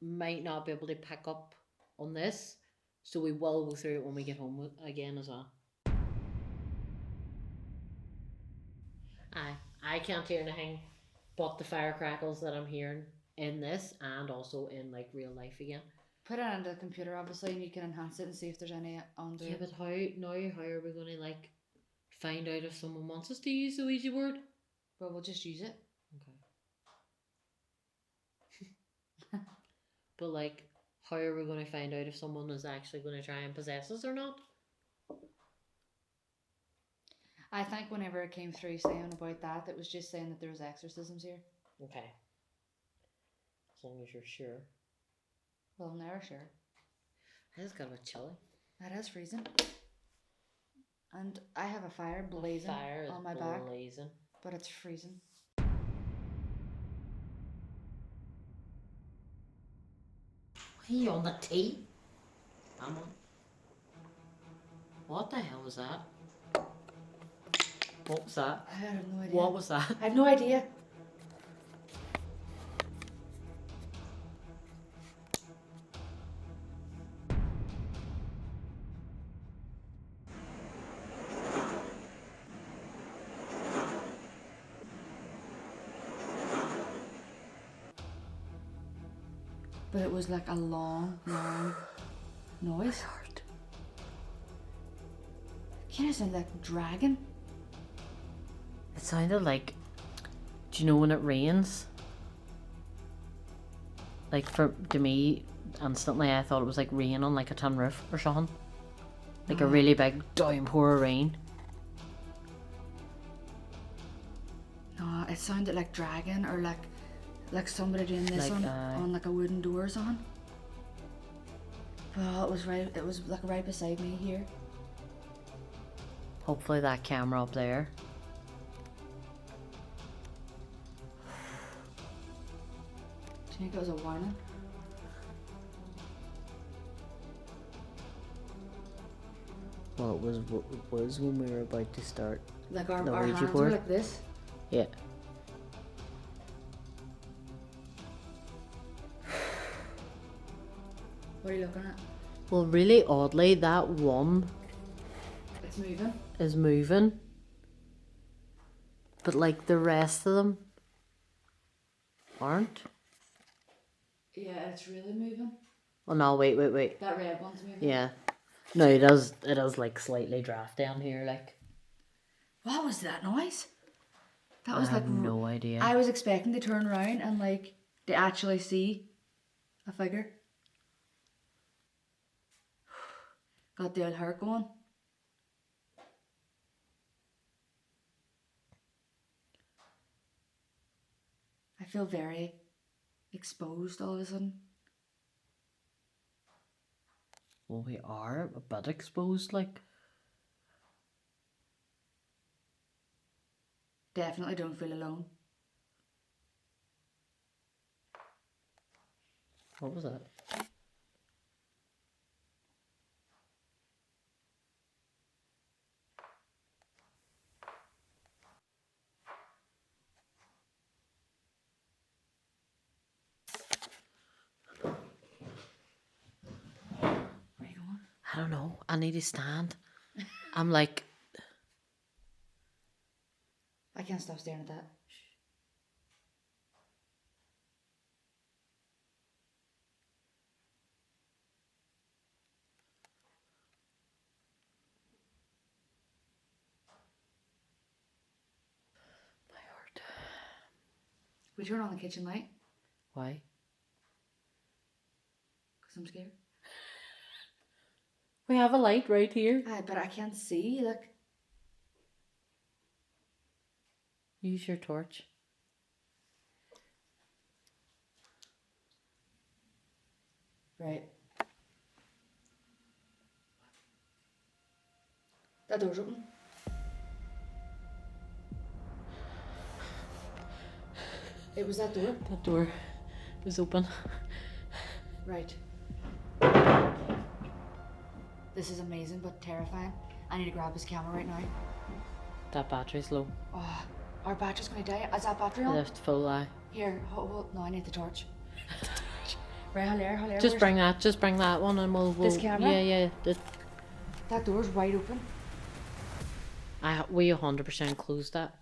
might not be able to pick up on this, so we will go through it when we get home again as well. I can't hear anything but the fire crackles that I'm hearing in this and also in like real life again. Put it into the computer, obviously, and you can enhance it and see if there's any under. Yeah, but how are we going to like find out if someone wants us to use the Ouija board? Well, we'll just use it. Okay. But like, how are we going to find out if someone is actually going to try and possess us or not? I think whenever it came through saying about that, it was just saying that there was exorcisms here. Okay. As long as you're sure. Well, I'm never sure. I just got a bit chilly. It is freezing. And I have a fire blazing on my back. But it's freezing. Are you on the tea? I'm on. What the hell was that? What was that? I have no idea. What was that? I have no idea. But it was like a long noise. Kind of sounded like dragon. It sounded like, do you know when it rains? Like to me, instantly I thought it was like rain on like a tin roof or something. Like a really big downpour of rain. No, it sounded like dragon or like somebody doing this Like, on like a wooden door or something. Well, it was like right beside me here. Hopefully that camera up there. Do you think it was a warning? Well, it was when we were about to start. Like our The hands Ouija were board? like this. Yeah. What are you looking at? Well, really oddly, that one It's moving. is moving. But like the rest of them aren't. Yeah, it's really moving. Oh no, wait. That red one's moving. Yeah. No, it does like slightly draft down here, like. What was that noise? That I was have like no idea. I was expecting to turn around and like to actually see a figure. Got the old hair going. I feel very exposed all of a sudden. Well, we are a bit exposed, like. Definitely don't feel alone. What was that? Where are you going? I don't know. I need to stand. I'm like, I can't stop staring at that. my heart. We turn on the kitchen light Why? because I'm scared. We have a light right here. But I can't see. Like, Use your torch. right. That door's open. It was that door. That door is open. Right. This is amazing but terrifying. I need to grab his camera right now. That battery's low. Oh, our battery's gonna die. Is that battery on? Left full eye. Here, hold. No, I need the torch. Right, hilarious. Just bring that one, and we'll. This camera? Yeah. That door's wide open. We 100% closed that.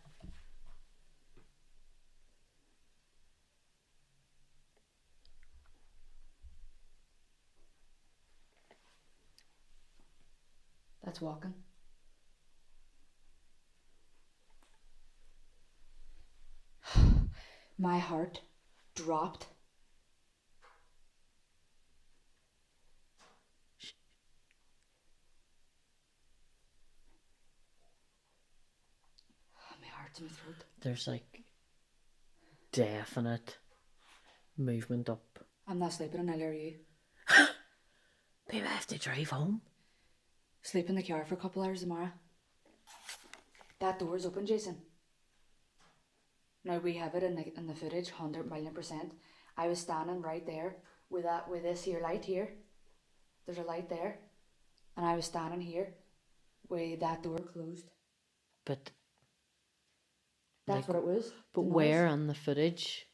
That's walking. My heart dropped. My heart's in my throat. There's like definite movement up. I'm not sleeping and neither are you. Babe, I have to drive home. Sleep in the car for a couple hours tomorrow. That door's open, Jason. Now we have it in the footage, 100,000,000%. I was standing right there with this here light here. There's a light there, and I was standing here with that door closed. But that's like, what it was. But where on the footage?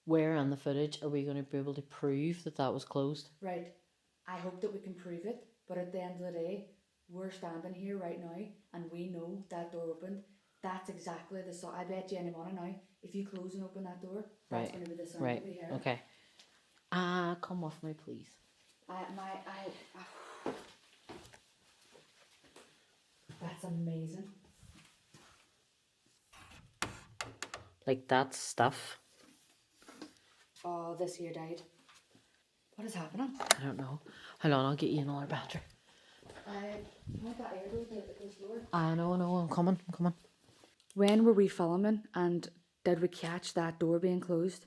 Where on the footage are we going to be able to prove that was closed? Right. I hope that we can prove it, but at the end of the day, we're standing here right now, and we know that door opened. That's exactly the sound. I bet you any money now, if you close and open that door, that's going to be the sound that we hear. Okay. Come off me, please. That's amazing. Like that stuff. Oh, this here died. What is happening? I don't know. Hold on, I'll get you another battery. You want that air door to go slower? I know, I'm coming. When were we filming, and did we catch that door being closed?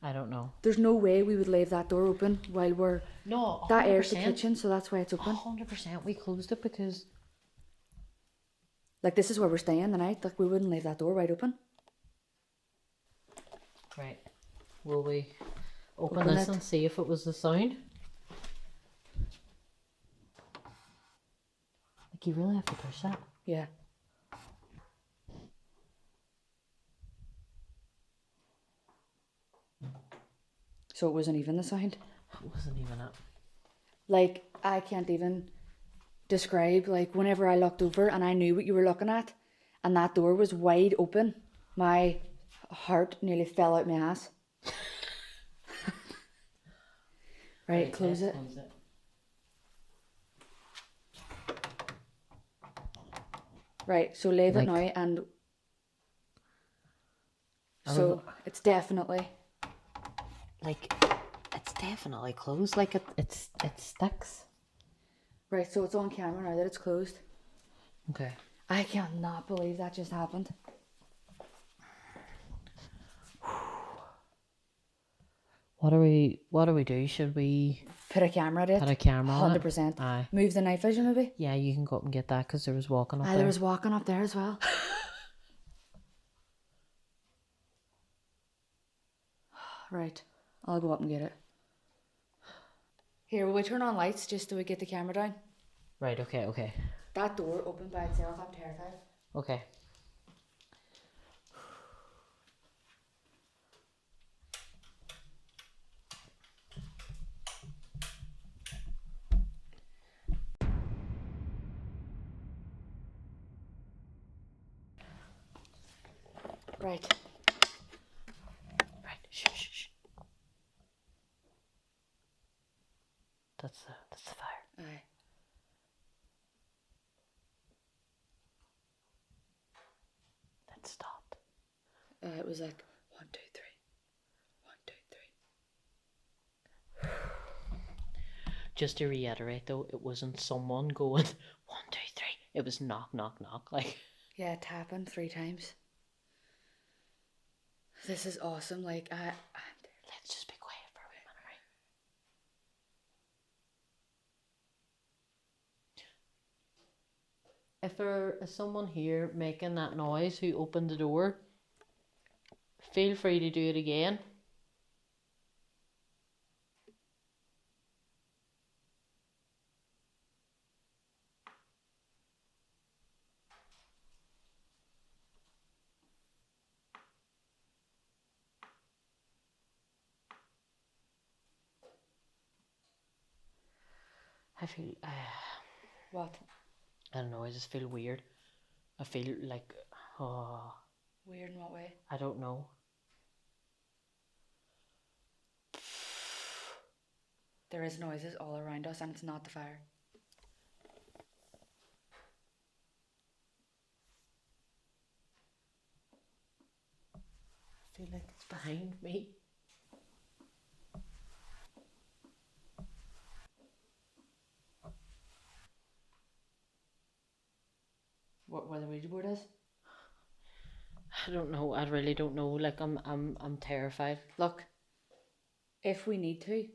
I don't know. There's no way we would leave that door open while we're... No, 100%. That air's the kitchen, so that's why it's open. 100% we closed it because... Like, this is where we're staying the night. Like, we wouldn't leave that door wide open. Right. Will we open this and see if it was the sound? Like, you really have to push that. Yeah. So it wasn't even the sound? It wasn't even it. Like, I can't even describe, like, whenever I looked over and I knew what you were looking at, and that door was wide open, my heart nearly fell out my ass. Right, close it. Right, so leave it now, and so it's definitely... Like, it's definitely closed. Like, it sticks. Right, so it's on camera now that it's closed. Okay. I cannot believe that just happened. What do we do? Should we put a camera at it? Put a camera on 100%. Aye. Move the night vision maybe? Yeah, you can go up and get that because there was walking up there. There was walking up there as well. Right, I'll go up and get it. Here, will we turn on lights just so we get the camera down? Right, okay. That door opened by itself, I'm terrified. Okay. Right. Shh. That's the fire. Aye. It stopped. It was like 1, 2, 3. 1, 2, 3. Just to reiterate though, it wasn't someone going 1, 2, 3. It was knock. Like, yeah, tapping 3 times. This is awesome. Like, let's just be quiet for a minute, right? If there is someone here making that noise who opened the door, feel free to do it again. I feel, What? I don't know, I just feel weird. I feel like, oh, Weird in what way? I don't know. There is noises all around us and it's not the fire. I feel like it's behind me. What, where the Ouija board is? I don't know. I really don't know. Like I'm terrified. Look, if we need to,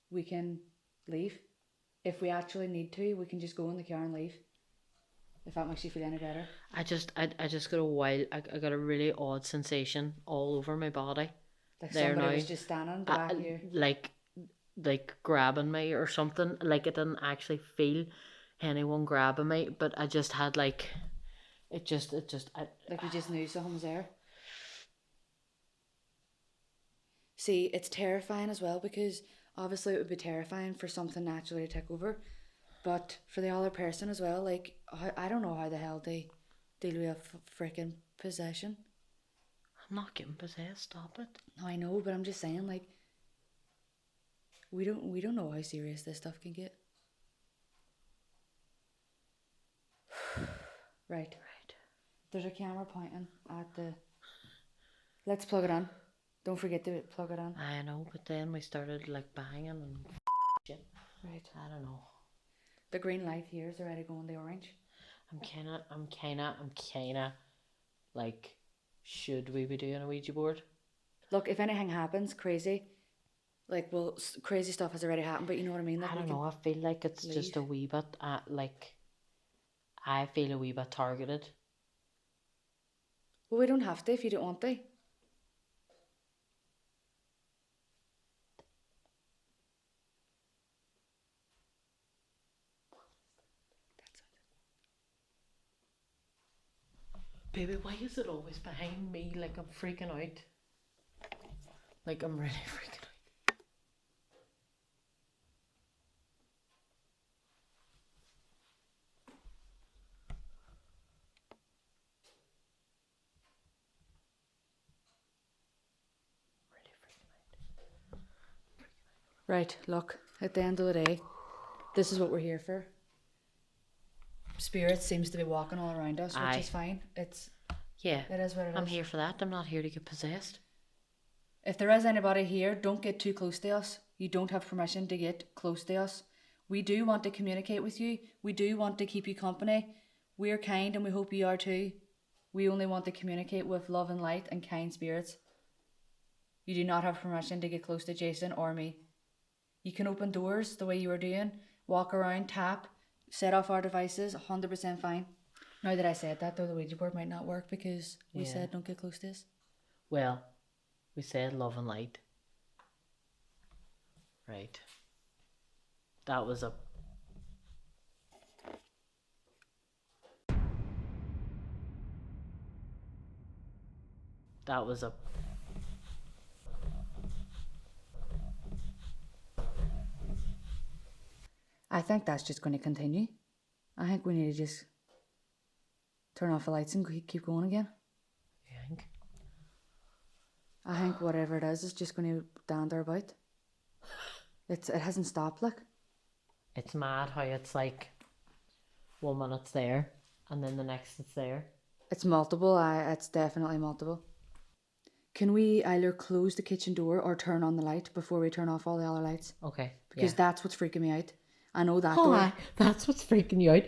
we can leave. If we actually need to, we can just go in the car and leave. If that makes you feel any better. I just got a wild. I got a really odd sensation all over my body. Like There somebody now. was just standing back here. Like grabbing me or something. Like I didn't actually feel anyone grabbing me, but I just had like, like you just knew someone was there. See, it's terrifying as well because obviously it would be terrifying for something naturally to take over, but for the other person as well, like I don't know how the hell they deal with a freaking possession. I'm not getting possessed. Stop it. No, I know, but I'm just saying, like, we don't know how serious this stuff can get. Right. There's a camera pointing at the. Let's plug it on. Don't forget to plug it on. I know, but then we started like banging and shit. Right. I don't know. The green light here is already going the orange. I'm kinda like, should we be doing a Ouija board? Look, if anything happens crazy, like, well, crazy stuff has already happened, but you know what I mean? Like, I don't know, I feel like it's just a wee bit, like, I feel a wee bit targeted. Well, we don't have to if you don't want to. Baby, why is it always behind me? Like I'm freaking out. Like I'm really freaking out. Really freaking out. Right, look, at the end of the day, this is what we're here for. Spirit seems to be walking all around us, which is fine. It is what it is. I'm here for that. I'm not here to get possessed. If there is anybody here, don't get too close to us. You don't have permission to get close to us. We do want to communicate with you. We do want to keep you company. We're kind and we hope you are too. We only want to communicate with love and light and kind spirits. You do not have permission to get close to Jason or me. You can open doors the way you were doing, walk around, tap, set off our devices, 100% fine. Now that I said that, though, the Ouija board might not work because we said don't get close to us. Well, we said love and light. Right. That was a... I think that's just going to continue. I think we need to just turn off the lights and keep going again. You think? I think whatever it is just going to dander about. It hasn't stopped, like. It's mad how it's like 1 minute it's there and then the next it's there. It's multiple. It's definitely multiple. Can we either close the kitchen door or turn on the light before we turn off all the other lights? Okay. Because that's what's freaking me out. I know that Oh, door. that's what's freaking you out.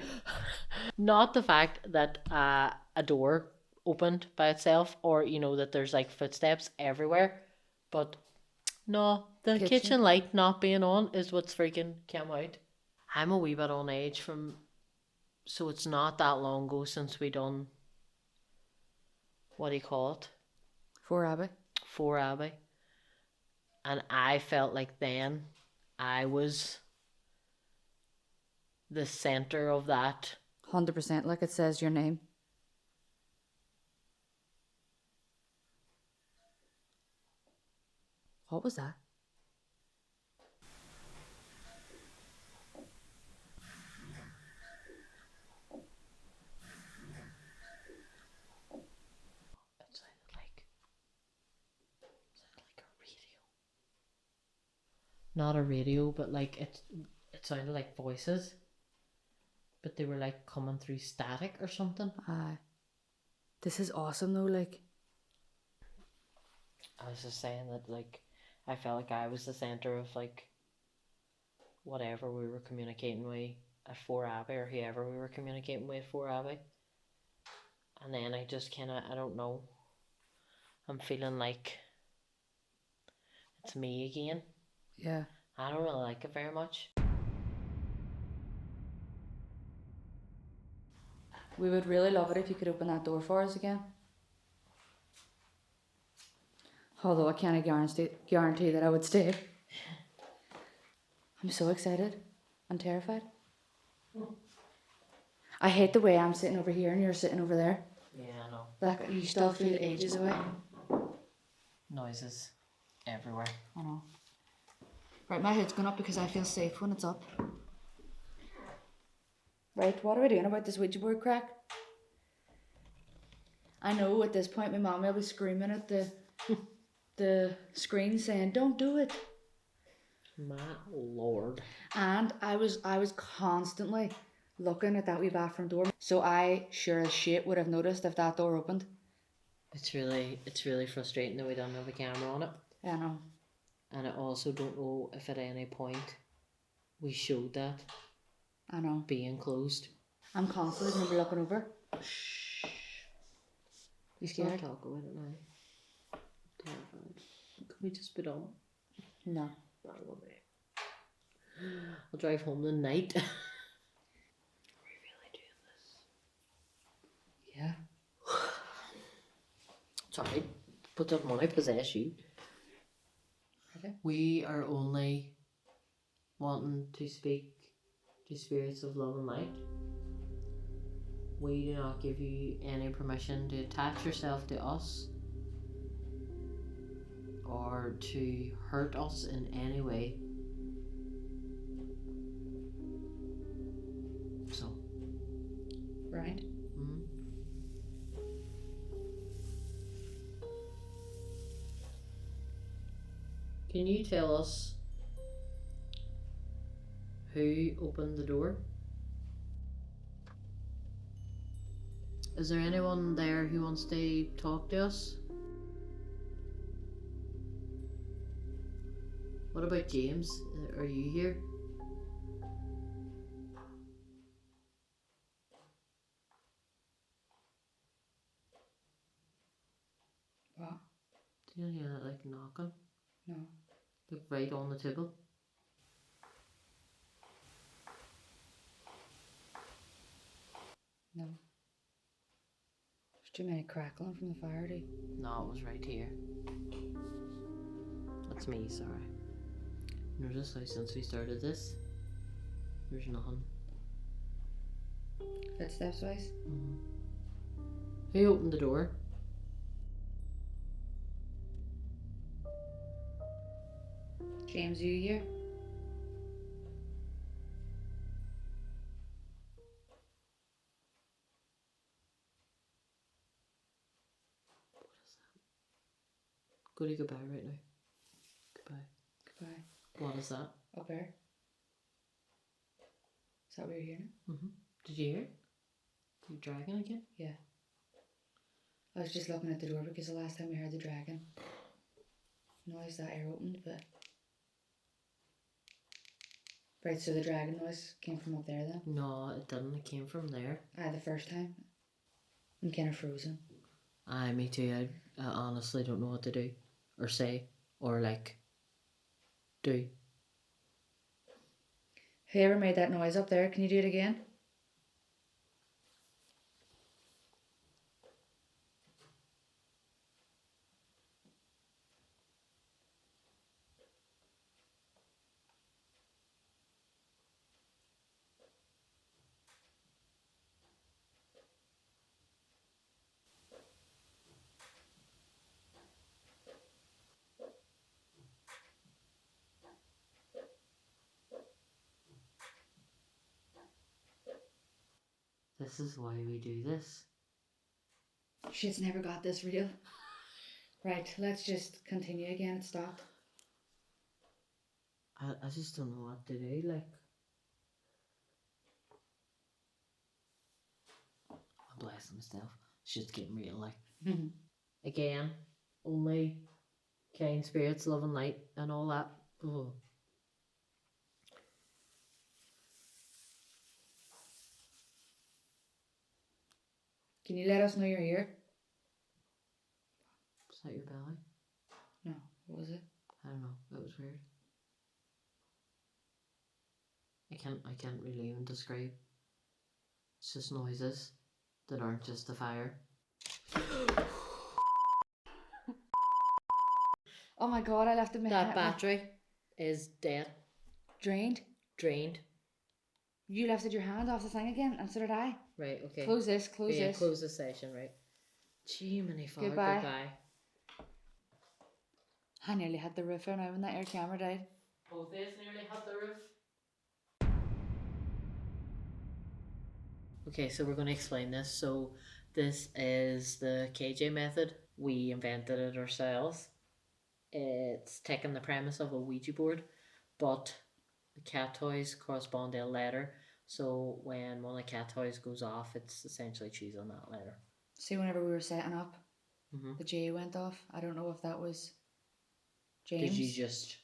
Not the fact that a door opened by itself, or you know that there's like footsteps everywhere, but no, the kitchen light not being on is what's freaking came out. I'm a wee bit on edge from, so it's not that long ago since we done, what do you call it? For Abby. For Abby. And I felt like then I was the center of that. 100%, like it says your name. What was that? not a radio, but like it sounded like voices, but they were like coming through static or something. Aye. This is awesome though, like. I was just saying that like I felt like I was the centre of like whatever we were communicating with at 4 Abbey, or whoever we were communicating with at 4 Abbey. And then I just kinda, I don't know, I'm feeling like it's me again. Yeah. I don't really like it very much. We would really love it if you could open that door for us again. Although I can't guarantee that I would stay. I'm so excited. I'm terrified. I hate the way I'm sitting over here and you're sitting over there. Yeah, I know. Like you still feel ages away. Noises everywhere. I know. Right, my head's gone up because I feel safe when it's up. Right, what are we doing about this Ouija board crack? I know at this point my mum will be screaming at the screen saying, "Don't do it." My lord. And I was constantly looking at that wee bathroom door, so I sure as shit would have noticed if that door opened. It's really frustrating that we don't have a camera on it. I know. And I also don't know if at any point we showed that I know. being closed. I'm constantly going to be looking over. Shh. You Can't scared? talk about it now. Terrified. Can we just put on? No. Bang on me. I'll drive home the night. Are we really doing this? Yeah. Sorry, but don't want to possess you. Okay. We are only wanting to speak to spirits of love and light. We do not give you any permission to attach yourself to us or to hurt us in any way. So. Right. Can you tell us who opened the door? Is there anyone there who wants to talk to us? What about James? Are you here? What? Do you hear that like knocking? No. Like right on the table? No. There's too many crackling from the fire, dude. No, it was right here. That's me, sorry. Notice how since we started this, there's nothing. Footsteps wise? Who opened the door? James, are you here? Goody goodbye right now. Goodbye. Goodbye. What is that? Up there. Is that what you're hearing? Did you hear it? You dragging again? Yeah. I was just looking at the door because the last time we heard the dragon noise, that air opened, but... Right, so the dragon noise came from up there then? No, it didn't. It came from there. The first time. I'm kind of frozen. Aye, me too. I honestly don't know what to do. Or say. Or like... do. Whoever made that noise up there, can you do it again? This is why we do this. Shit's never got this real. Right, let's just continue again. It stopped. I just don't know what to do. Like, I'm blessing myself. Shit's getting real. Like, again, only kind spirits, love and light, and all that. Oh. Can you let us know you're here? Is that your belly? No. What was it? I don't know. That was weird. I can't really even describe. It's just noises that aren't just the fire. Oh my god, I left it in my That head. battery is dead. Drained? Drained. You lifted your hand off the thing again, and so did I. Right, okay. Close this, close Yeah, this. close the session, right. Gee, many father, Goodbye. goodbye. I nearly had the roof on now when that air camera died. Both of us nearly had the roof. Okay, so we're going to explain this. So this is the KJ method. We invented it ourselves. It's taken the premise of a Ouija board, but the cat toys correspond to a letter. So when one of the cat toys goes off, it's essentially choosing that letter. See, whenever we were setting up, Mm-hmm. the J went off. I don't know if that was James. Did you just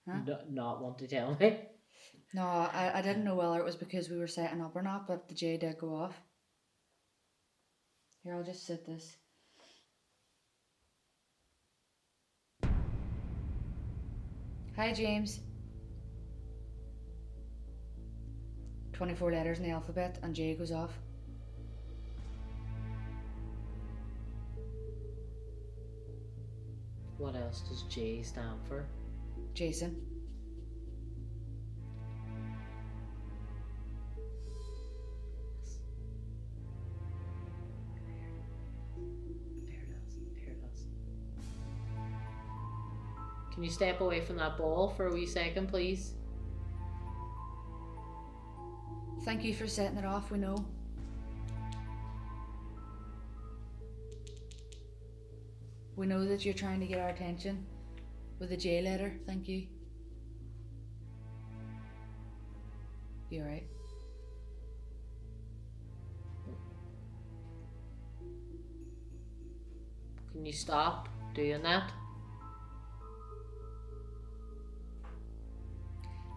Huh? not want to tell me? No, I didn't know whether it was because we were setting up or not, but the J did go off. Here, I'll just sit this. Hi, James. 24 letters in the alphabet, and J goes off. What else does J stand for? Jason. Here it is. Can you step away from that ball for a wee second, please? Thank you for setting it off, we know. We know that you're trying to get our attention with a J letter, thank you. You alright? Can you stop doing that?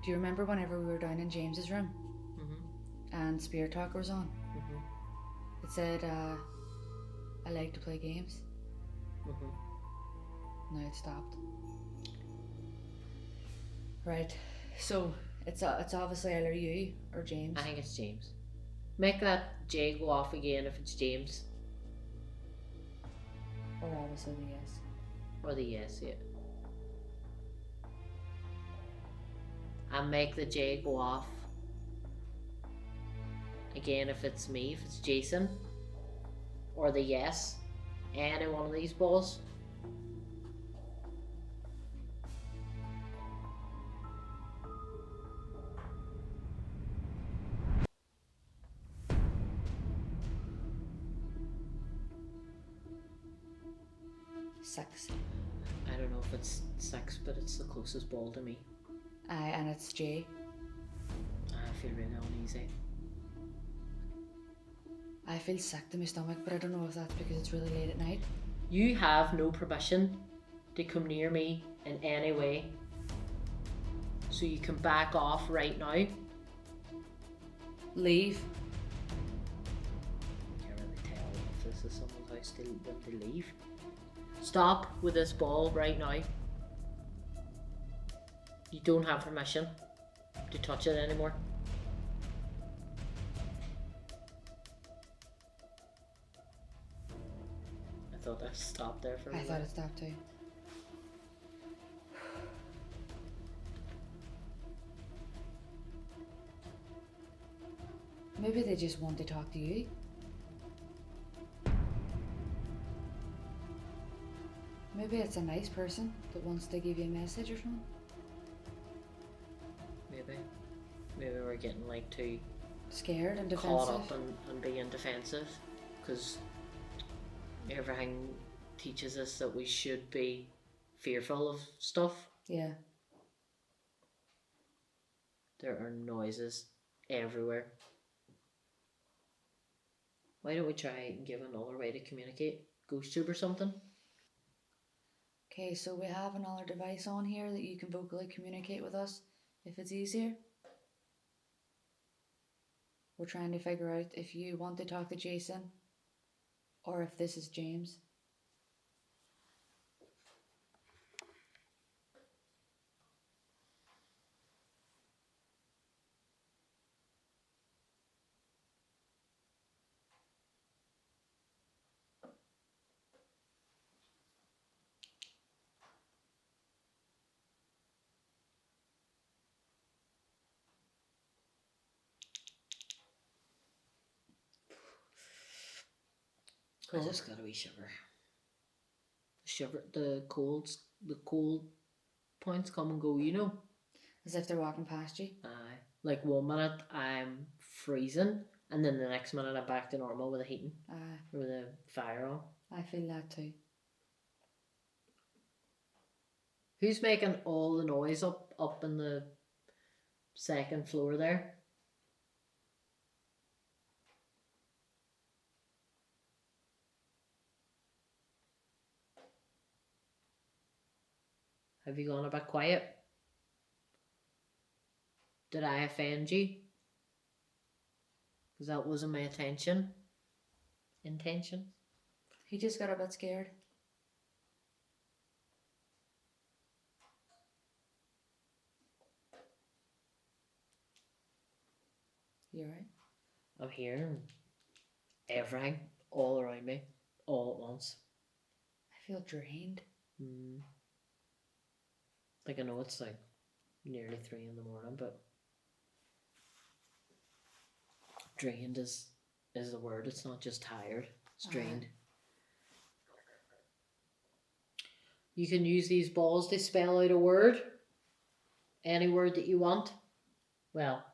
Do you remember whenever we were down in James's room and Spirit Talker was on? It said, I like to play games. Now it stopped. Right, so it's obviously either you or James. I think it's James. Make that J go off again if it's James. Or obviously the yes. Or the yes, yeah. And make the J go off again if it's me, if it's Jason. Or the yes. Any one of these balls. Six. I don't know if it's 6, but it's the closest ball to me. Aye, and it's J. I feel really uneasy. I feel sick to my stomach, but I don't know if that's because it's really late at night. You have no permission to come near me in any way. So you can back off right now. Leave. Can't really tell if this is someone's house to leave. Stop with this ball right now. You don't have permission to touch it anymore. I thought that stopped there for a I minute. thought it stopped too. Maybe they just want to talk to you. Maybe it's a nice person that wants to give you a message or something. Maybe we're getting like too Scared and caught defensive. up and being defensive, because everything teaches us that we should be fearful of stuff. Yeah. There are noises everywhere. Why don't we try and give another way to communicate? Ghost tube or something? Okay, so we have another device on here that you can vocally communicate with us if it's easier. We're trying to figure out if you want to talk to Jason or if this is James. I just got a wee shiver. The cold points come and go, you know. As if they're walking past you. Aye. Like 1 minute I'm freezing, and then the next minute I'm back to normal with the heating. Aye. Or with the fire on. I feel that too. Who's making all the noise up in the second floor there? Have you gone a bit quiet? Did I offend you? Because that wasn't my intention. He just got a bit scared. You alright? I'm hearing everything all around me, all at once. I feel drained. Like I know it's like nearly 3 in the morning, but drained is the word. It's not just tired. It's drained. You can use these balls to spell out a word. Any word that you want. Well,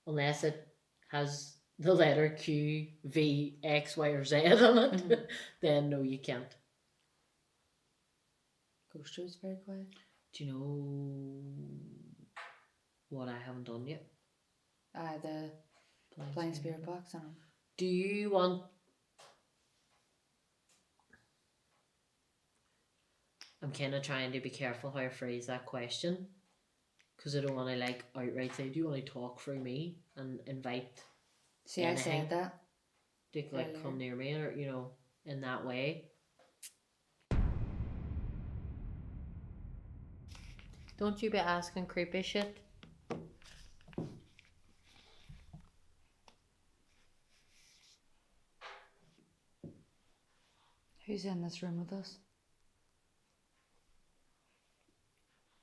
unless it has the letter Q, V, X, Y, or Z on it, then no, you can't. Ghost is very quiet. Do you know what I haven't done yet? The blind spirit box on him. Do you want... I'm kind of trying to be careful how I phrase that question, because I don't want to like outright say, do you want to talk through me and invite See, I said that. To like come near me, or you know, in that way. Don't you be asking creepy shit. Who's in this room with us?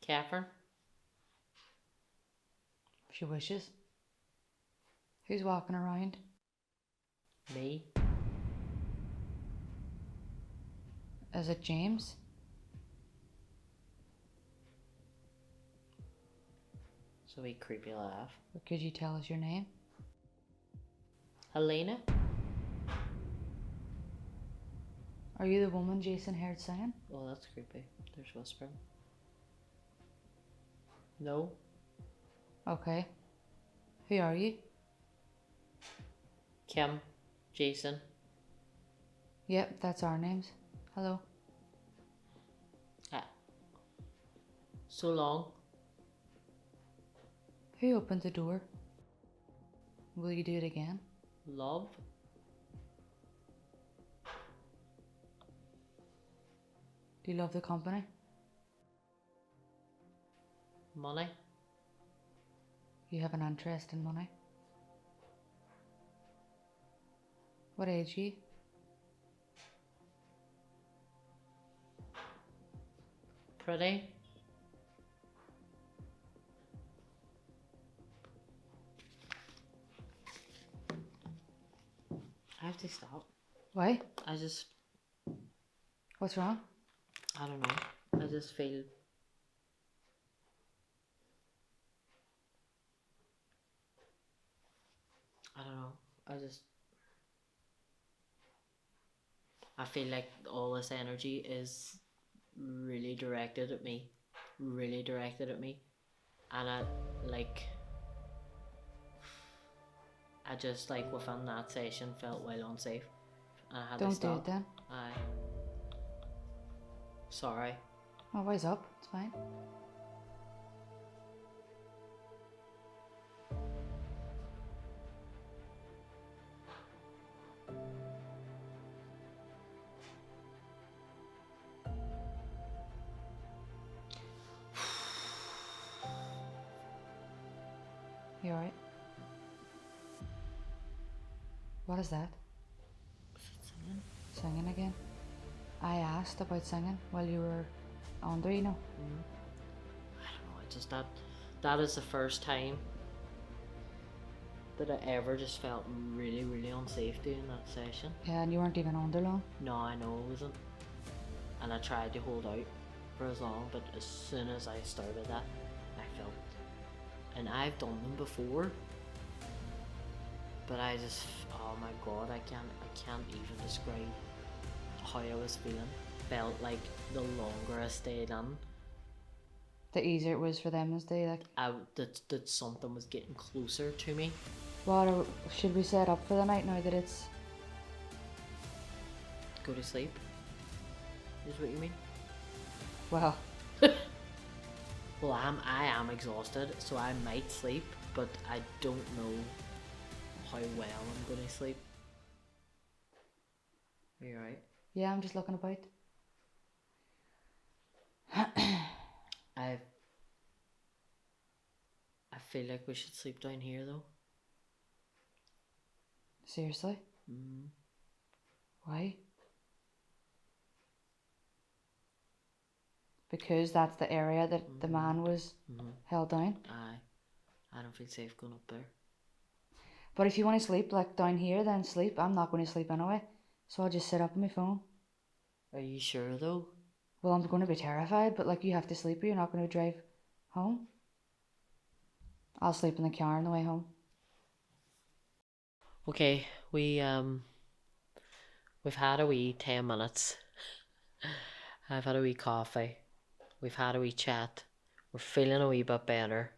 Catherine. She wishes. Who's walking around? Me. Is it James? So we creepy laugh. Or could you tell us your name? Helena. Are you the woman Jason heard singing? Oh, that's creepy. There's whispering. No. Okay. Who are you? Kim. Jason. Yep, that's our names. Hello. Ah. So long. Who opened the door? Will you do it again? Love. Do you love the company? Money. You have an interest in money? What age are you? Pretty. I have to stop. Why? What's wrong? I don't know. I just feel... I don't know. I feel like all this energy is really directed at me. Really directed at me. and I just like within that session felt well unsafe, and I had to Don't do stop. it then. Aye. Sorry. Oh, wise up. It's fine. You alright? What is that? Singing? Singing again? I asked about singing while you were under, you know. I don't know. I just that is the first time that I ever just felt really, really unsafe doing that session. Yeah, and you weren't even under long. No, I know I wasn't. And I tried to hold out for as long, but as soon as I started that, I felt, and I've done them before, but I just, oh my god, I can't even describe how I was feeling. Felt like the longer I stayed in, The easier it was for them to stay like. that something was getting closer to me. Should we set up for the night now that it's... Go to sleep, is what you mean? Well, Well, I am exhausted, so I might sleep, but I don't know how well I'm going to sleep. Are you alright? yeah, I'm just looking about. I feel like we should sleep down here though. Seriously? Mm. Why? Because that's the area that the man was held down. I don't feel safe going up there. But if you want to sleep like down here, then sleep. I'm not going to sleep anyway, so I'll just sit up on my phone. Are you sure though? Well, I'm going to be terrified, but like you have to sleep or you're not going to drive home. I'll sleep in the car on the way home. Okay, we've had a wee 10 minutes. I've had a wee coffee. We've had a wee chat. We're feeling a wee bit better.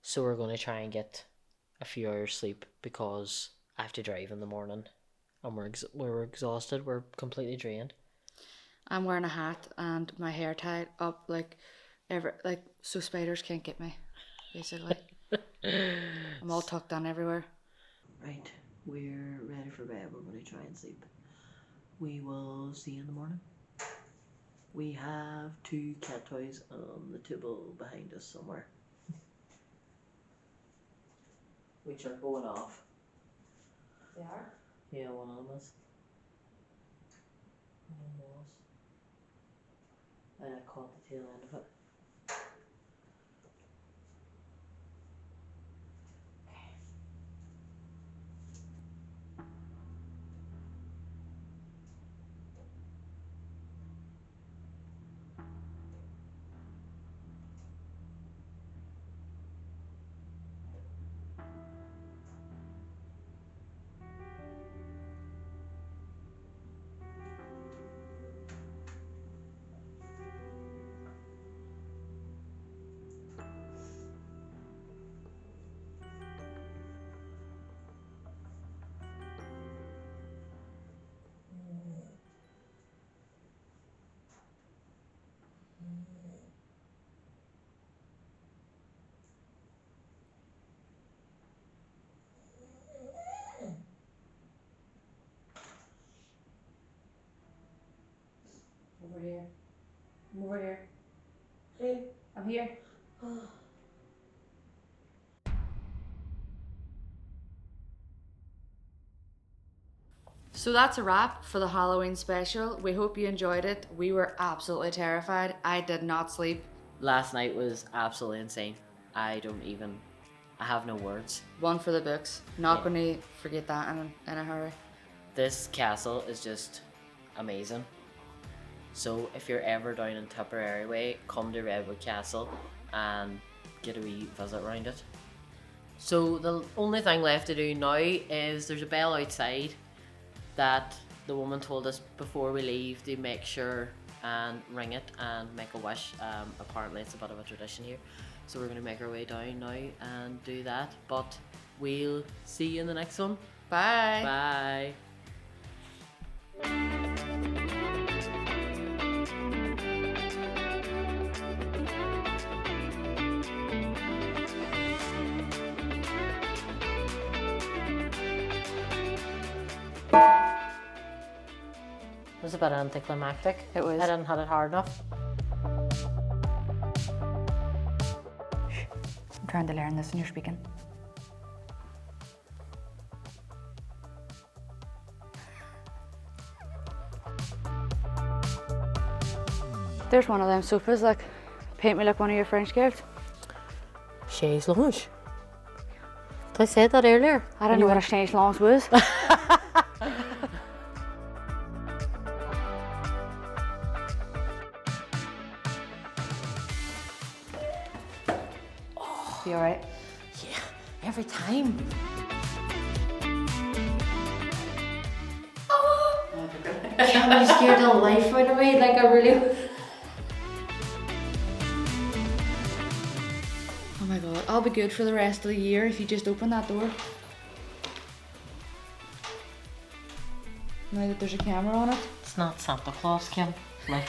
So we're going to try and get a few hours sleep because I have to drive in the morning, and we're exhausted. We're completely drained. I'm wearing a hat and my hair tied up so spiders can't get me, basically. I'm all tucked in everywhere. Right, we're ready for bed. We're going to try and sleep. We will see you in the morning. We have 2 cat toys on the table behind us somewhere, which are going off. They are? Yeah, one of them is. And I caught the tail end of it. Over here. I'm over here. Hey. I'm here. So that's a wrap for the Halloween special. We hope you enjoyed it. We were absolutely terrified. I did not sleep. Last night was absolutely insane. I have no words. One for the books. Not Yeah. going to forget that in a hurry. This castle is just amazing. So if you're ever down in Tipperary way, come to Redwood Castle and get a wee visit around it. So the only thing left to do now is there's a bell outside that the woman told us before we leave to make sure and ring it and make a wish. Apparently it's a bit of a tradition here. So we're going to make our way down now and do that. But we'll see you in the next one. Bye. Bye. It was a bit anticlimactic. It was. I didn't hit it hard enough. I'm trying to learn this and you're speaking. There's one of them sofas, like, paint me like one of your French girls. Chaise lounge. Did I say that earlier? I don't know what a chaise lounge was. You alright? Yeah, every time. You scared the life out of me, like I really... Oh my god, I'll be good for the rest of the year if you just open that door. Now that there's a camera on it. It's not Santa Claus, Kim. Like...